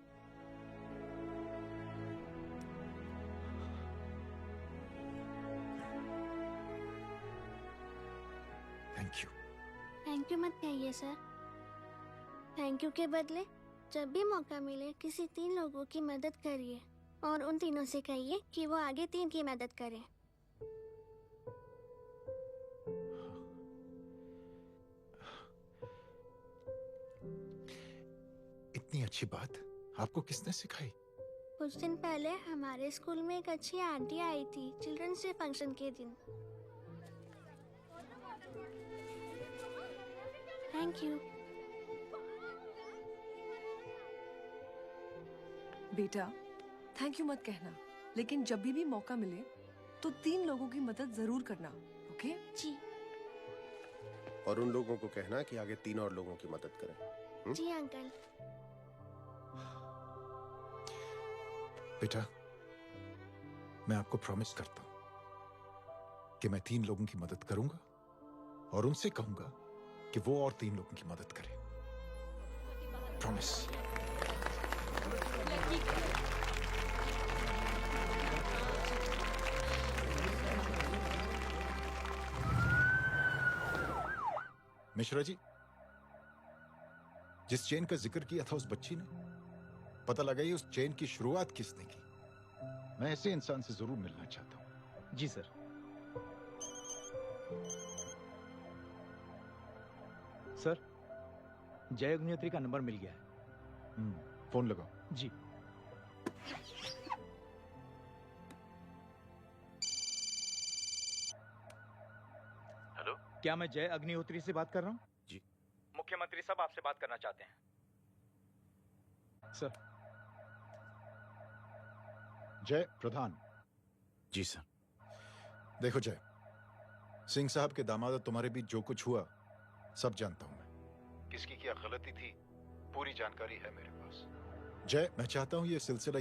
Thank you. थैंक यू मत कहिए सर। थैंक यू के बदले जब भी मौका मिले किसी 3 लोगों की मदद करिए और उन तीनों से कहिए कि वो आगे 3 की मदद करें। इतनी अच्छी बात आपको किसने सिखाई? कुछ दिन पहले हमारे स्कूल में एक अच्छी आंटी आई थी चिल्ड्रंस डे फंक्शन के दिन। Thank you. बेटा, थैंक यू मत कहना, लेकिन जब भी मौका मिले तो 3 लोगों की मदद जरूर करना, ओके? जी। और उन लोगों को कहना कि आगे 3 और लोगों की मदद करें। जी अंकल। बेटा, मैं आपको प्रॉमिस करता हूं कि मैं 3 लोगों की मदद करूंगा और उनसे कहूंगा कि वो और 3 लोगों की मदद करें। प्रॉमिस। मिश्रा जी, जिस चेन का जिक्र किया था उस बच्ची ने, पता लगाइए उस चेन की शुरुआत किसने की। मैं ऐसे इंसान से जरूर मिलना चाहता हूं। जी सर। सर, जय अग्निहोत्री का नंबर मिल गया है। फोन लगाओ। जी। हेलो, क्या मैं जय अग्निहोत्री से बात कर रहा हूँ? जी। मुख्यमंत्री साहब आपसे बात करना चाहते हैं। सर। जय प्रधान। जी सर। देखो जय, सिंह साहब के दामाद तुम्हारे बीच जो कुछ हुआ सब जानता हूं मैं। किसकी क्या गलती थी पूरी जानकारी है मेरे पास। जय, मैं चाहता हूं ये सिलसिला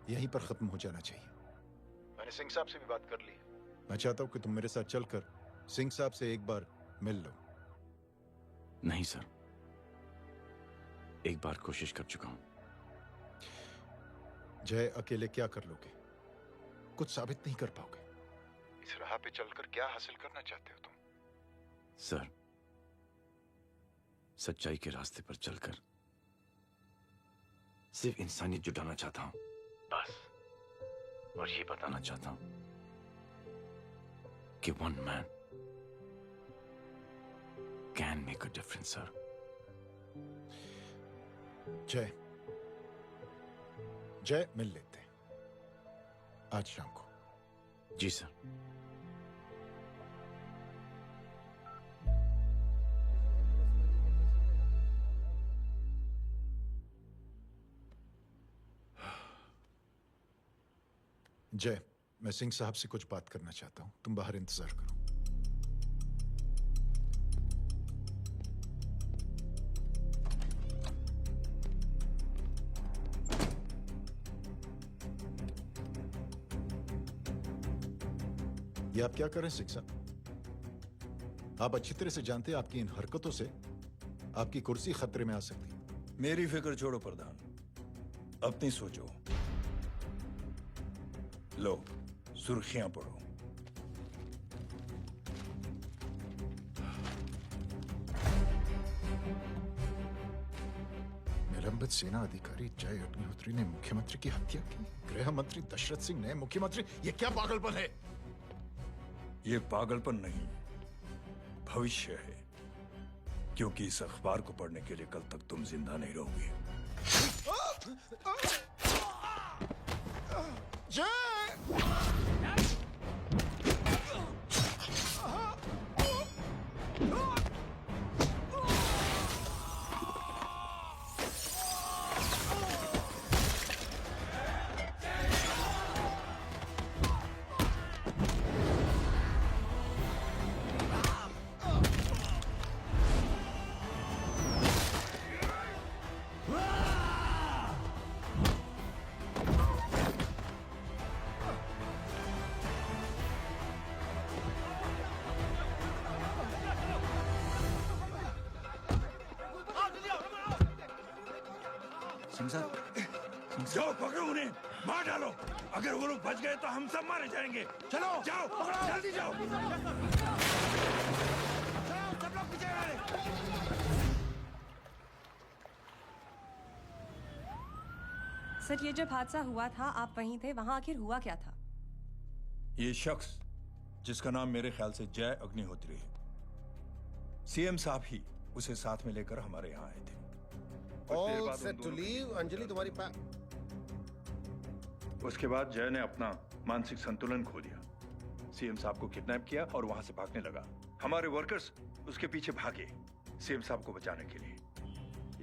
यहीं पर खत्म हो जाना चाहिए। मैंने सिंह साहब से भी बात कर ली। मैं चाहता हूं कि तुम मेरे साथ चलकर सिंह साहब से एक बार मिल लो। नहीं सर, एक बार कोशिश कर चुका हूं। जय, अकेले क्या कर लोगे? कुछ साबित नहीं कर पाओगे। इस राह पे चलकर क्या हासिल करना चाहते हो तुम? सर, सच्चाई के रास्ते पर चलकर सिर्फ इंसानियत जुटाना चाहता हूं, बस। और ये बताना चाहता हूं कि one man can make a difference sir. जय, जय, मिल लेते हैं आज शाम को। जी सर। जय, मैं सिंह साहब से कुछ बात करना चाहता हूं। तुम बाहर इंतजार करो। ये आप क्या कर रहे हैं सिंह साहब? आप अच्छी तरह से जानते हैं आपकी इन हरकतों से आपकी कुर्सी खतरे में आ सकती है। मेरी फिक्र छोड़ो प्रधान, अपनी सोचो। लो, सुर्खियां पढ़ो। निलंबित सेना अधिकारी जय अग्निहोत्री ने मुख्यमंत्री की हत्या की। गृह मंत्री दशरथ सिंह ने मुख्यमंत्री। ये क्या पागलपन है? ये पागलपन नहीं, भविष्य है, क्योंकि इस अखबार को पढ़ने के लिए कल तक तुम जिंदा नहीं रहोगे। जाओ पकड़ो उन्हें, मार डालो। अगर वो लोग बच गए तो हम सब मारे जाएंगे। चलो जाओ, जल्दी जाओ। सब लोग पीछे वाले। सर, ये जब हादसा हुआ था आप वहीं थे, वहां आखिर हुआ क्या था? ये शख्स जिसका नाम मेरे ख्याल से जय अग्निहोत्री है, सीएम साहब ही उसे साथ में लेकर हमारे यहाँ आए थे। All set to leave, Anjali तुम्हारी उसके बाद जय ने अपना मानसिक संतुलन खो दिया, सीएम साहब को किडनैप किया और वहां से भागने लगा। हमारे वर्कर्स उसके पीछे भागे सीएम साहब को बचाने के लिए।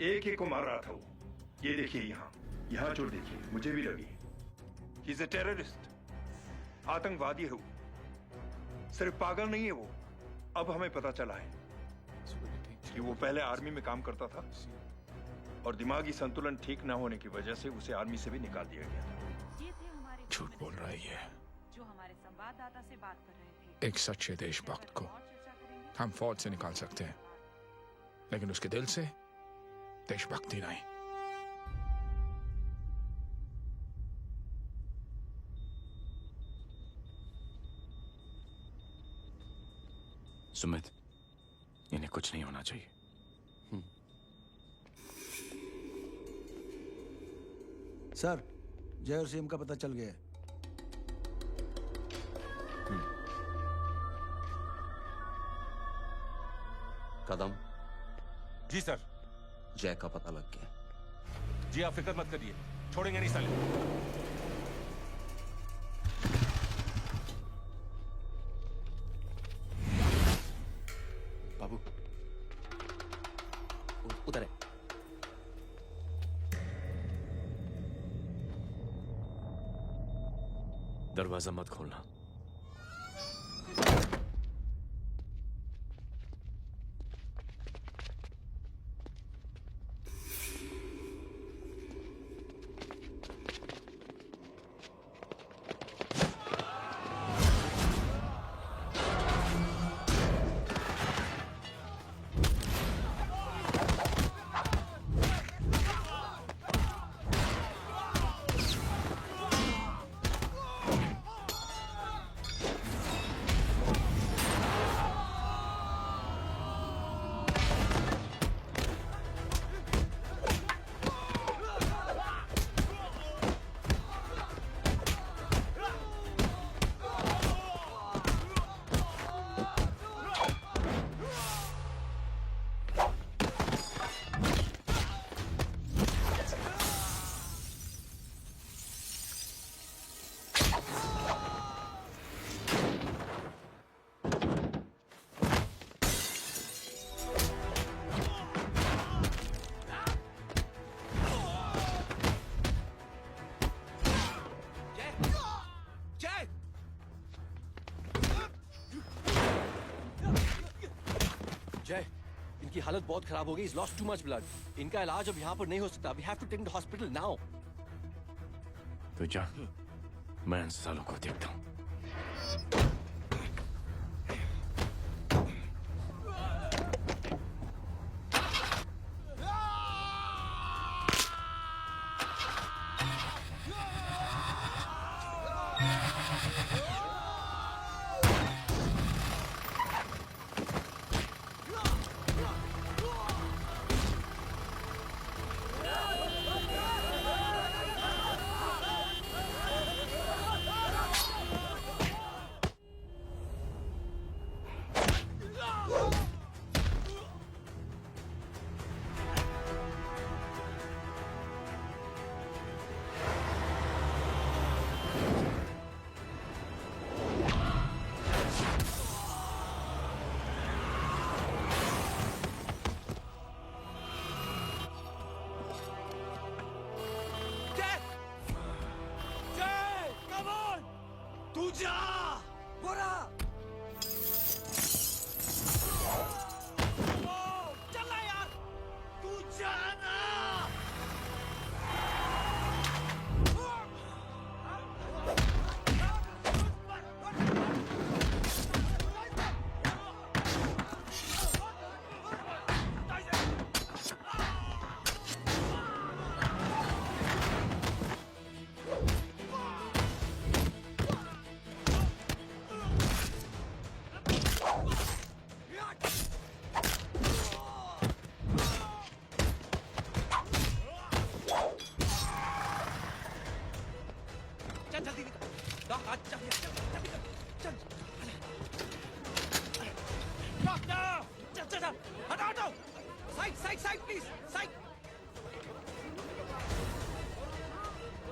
एक को मार रहा था वो। ये देखिए यहाँ चोट देखिए, मुझे भी लगी। ही इज अ टेररिस्ट, आतंकवादी है वो। सिर्फ पागल नहीं है वो, अब हमें पता चला है कि वो पहले आर्मी में काम करता था और दिमागी संतुलन ठीक न होने की वजह से उसे आर्मी से भी निकाल दिया गया था। झूठ बोल रहा है ये। जो हमारे संवाददाता से बात कर रहे थे। एक सच्चे देशभक्त को हम फौज से निकाल सकते हैं, लेकिन उसके दिल से देशभक्ति नहीं। सुमित, इन्हें कुछ नहीं होना चाहिए। सर, जय और सीएम का पता चल गया है। कदम। जी सर। जय का पता लग गया। जी आप फिक्र मत करिए, छोड़ेंगे नहीं साले। बाबू उधर है। दरवाजा मत खोलना। जय, इनकी हालत बहुत खराब हो गई। He's lost too much blood. इनका इलाज अब यहाँ पर नहीं हो सकता। We have to take him to hospital now. तो जा, मैं इन सालों को देखता हूँ।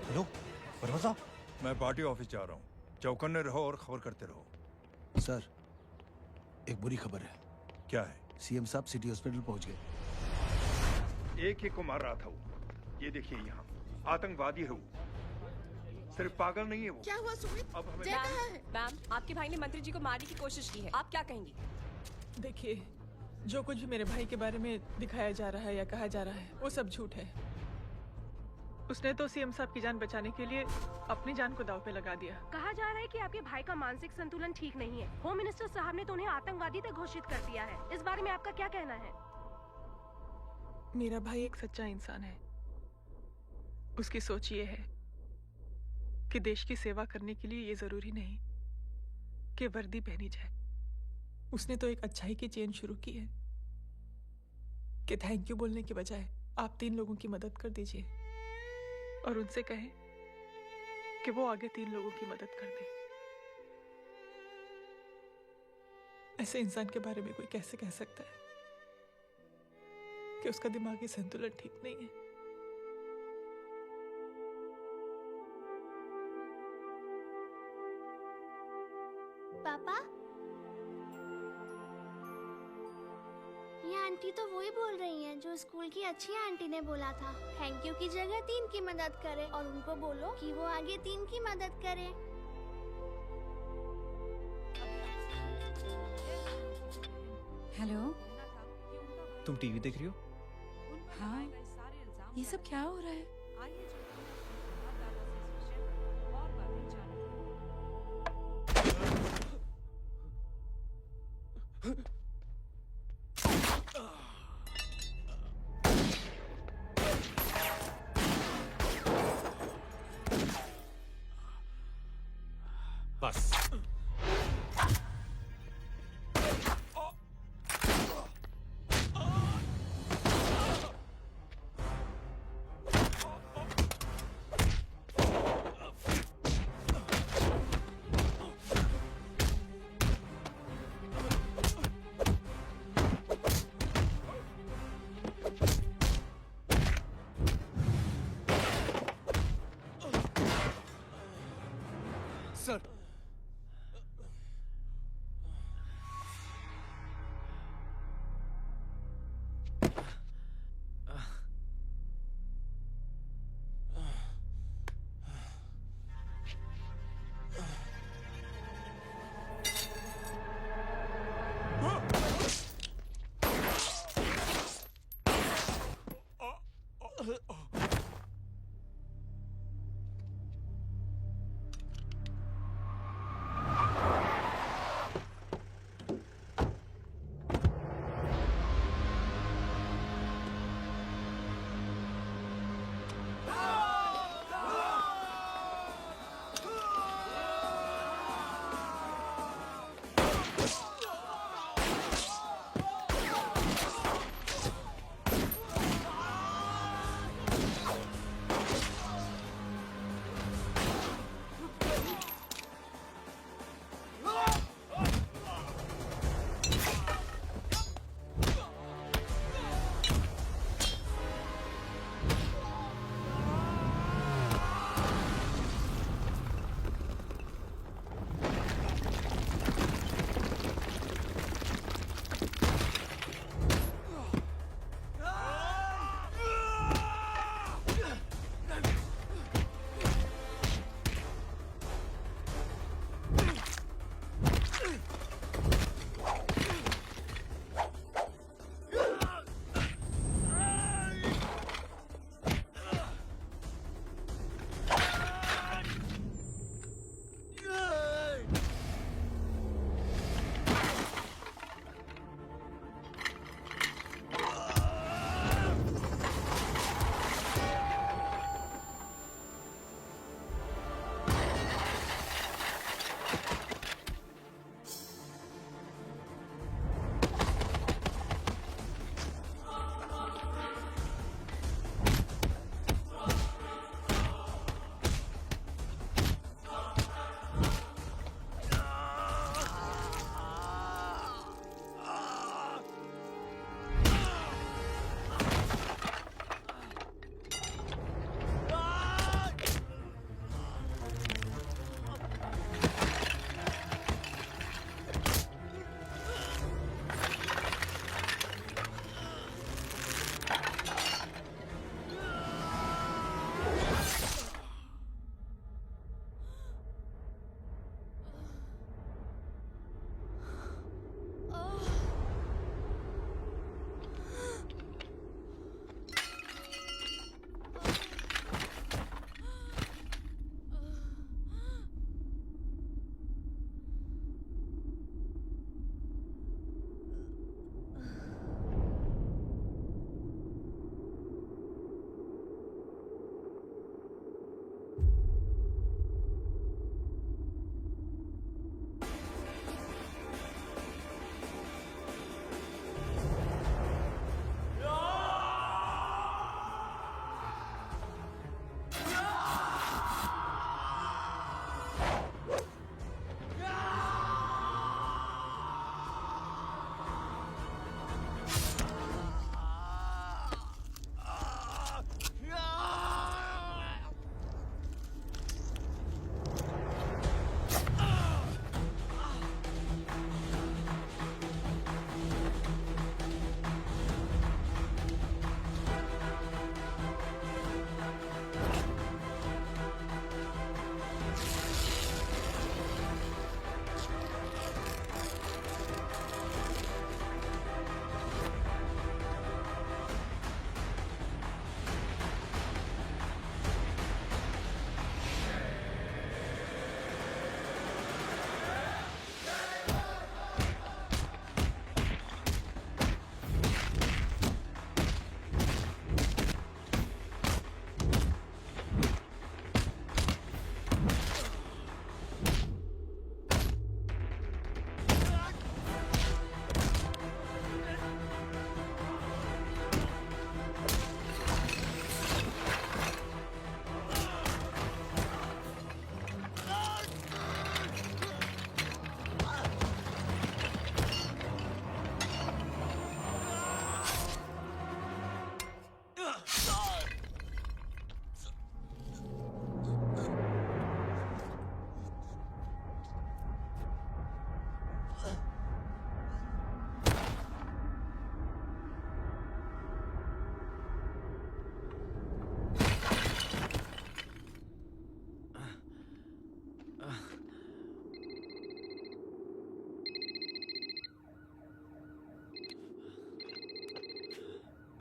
हेलो, परवा साहब। मैं पार्टी ऑफिस जा रहा हूँ। चौकन्ने रहो और खबर करते रहो। सर, एक बुरी खबर है। क्या है? सीएम साहब सिटी हॉस्पिटल पहुंच गए। एक ही को मार रहा था वो। ये देखिए यहाँ आतंकवादी है वो। सिर्फ पागल नहीं है वो। क्या हुआ सुमित? अब हमें जय कहाँ है? मैम, आपके भाई ने मंत्री जी को मारने की कोशिश की है। आप क्या कहेंगी? देखिए, जो कुछ भी मेरे भाई के बारे में दिखाया जा रहा है या कहा जा रहा है, वो सब झूठ है। उसने तो सीएम साहब की जान बचाने के लिए अपनी जान को दांव पे लगा दिया। कहा जा रहा है कि आपके भाई का मानसिक संतुलन ठीक नहीं है। होम मिनिस्टर साहब ने तो उन्हें आतंकवादी तक घोषित कर दिया है। इस बारे में आपका क्या कहना है? मेरा भाई एक सच्चा इंसान है। उसकी सोच ये है कि देश की सेवा करने के लिए ये जरूरी नहीं कि वर्दी पहनी जाए। उसने तो एक अच्छाई की चेन शुरू की है कि थैंक यू बोलने के बजाय आप 3 लोगों की मदद कर दीजिए। और उनसे कहें कि वो आगे 3 लोगों की मदद कर दे। ऐसे इंसान के बारे में कोई कैसे कह सकता है कि उसका दिमागी संतुलन ठीक नहीं है? पापा, ये आंटी तो वही बोल रही हैं जो स्कूल की अच्छी आंटी ने बोला था, थैंक यू की जगह 3 की मदद करे, और उनको बोलो कि वो आगे 3 की मदद करे। हेलो, तुम टीवी देख रही हो? हाँ, ये सब क्या हो रहा है? बस। सर,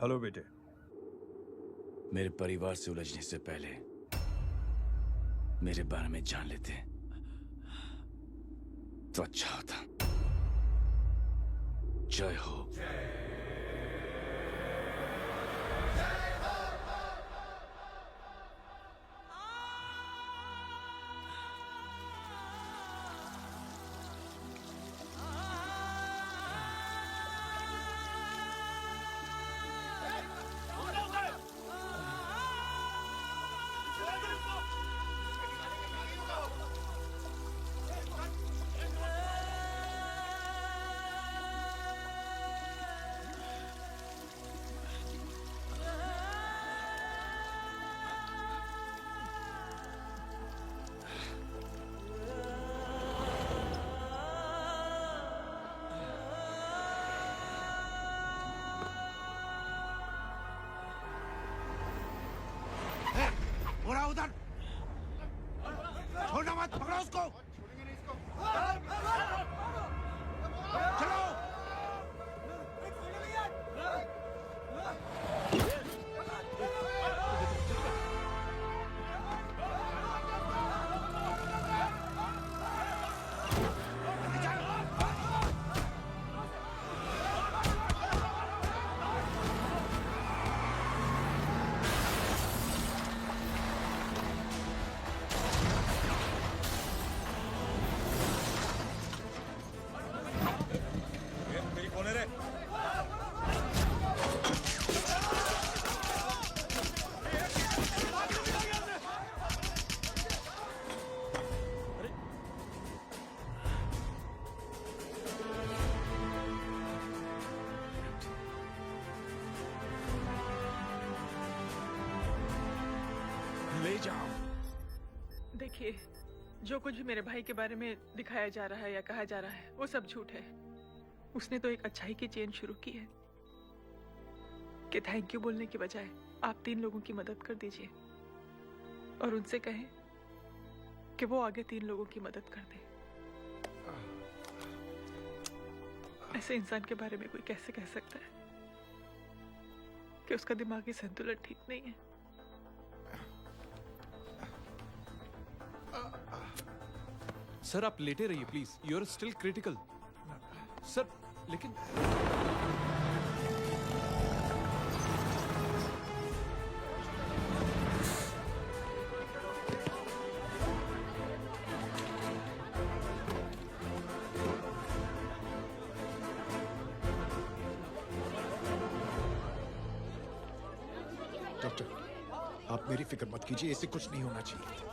हेलो बेटे। मेरे परिवार से उलझने से पहले मेरे बारे में जान लेते तो अच्छा होता। जय हो। पूरा उधर छोड़ना मत, पकड़ो उसको। चलो। ले जाओ। देखिए, जो कुछ भी मेरे भाई के बारे में दिखाया जा रहा है या कहा जा रहा है वो सब झूठ है। उसने तो एक अच्छाई की चेन शुरू की है कि थैंक यू बोलने की बजाय आप 3 लोगों की मदद कर दीजिए और उनसे कहें कि वो आगे 3 लोगों की मदद कर दे। ऐसे इंसान के बारे में कोई कैसे कह सकता है कि उसका दिमागी संतुलन ठीक नहीं है? सर आप लेटे रहिए please, you are still critical. Sir लेकिन डॉक्टर, आप मेरी फिक्र मत कीजिए, इससे कुछ नहीं होना चाहिए।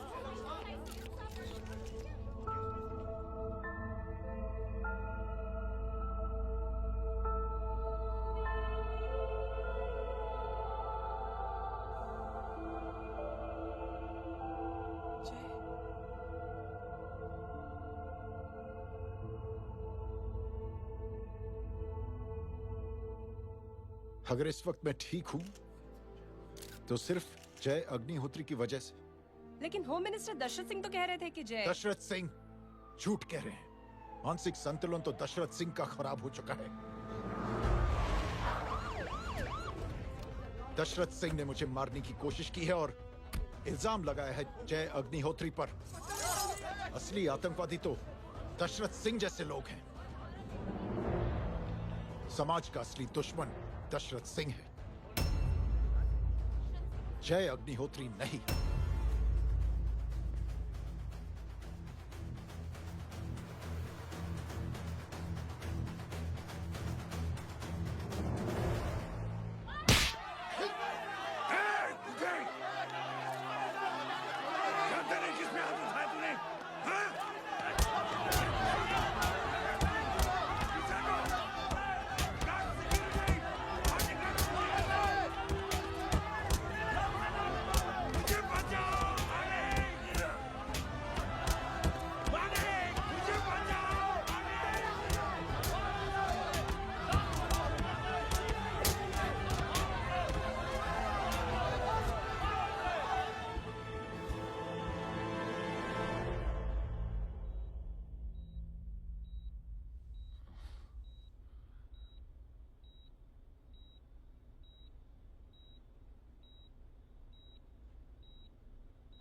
अगर इस वक्त मैं ठीक हूं तो सिर्फ जय अग्निहोत्री की वजह से। लेकिन होम मिनिस्टर दशरथ सिंह तो कह रहे थे कि जय। दशरथ सिंह झूठ कह रहे हैं। मानसिक संतुलन तो दशरथ सिंह का खराब हो चुका है। दशरथ सिंह ने मुझे मारने की कोशिश की है और इल्जाम लगाया है जय अग्निहोत्री पर। असली आतंकवादी तो दशरथ सिंह जैसे लोग हैं। समाज का असली दुश्मन दशरथ सिंह है, जय अग्निहोत्री नहीं। मुझे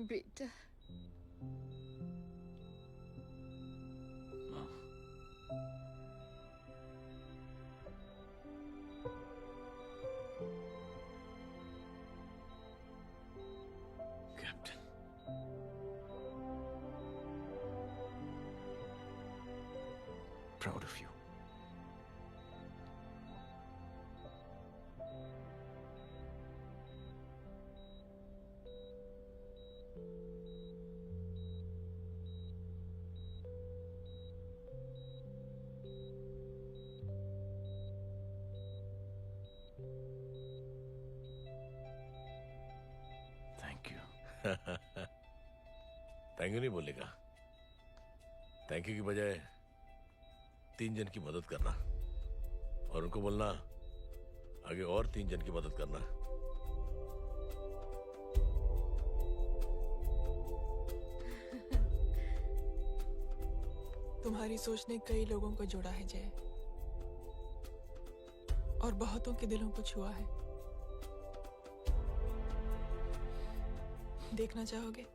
बेटा Proud of you. Thank you. Thank you नहीं बोलेगा, थैंक यू की बजाय 3 जन की मदद करना और उनको बोलना आगे और 3 जन की मदद करना। तुम्हारी सोच ने कई लोगों को जोड़ा है जय, और बहुतों के दिलों को छुआ है। देखना चाहोगे?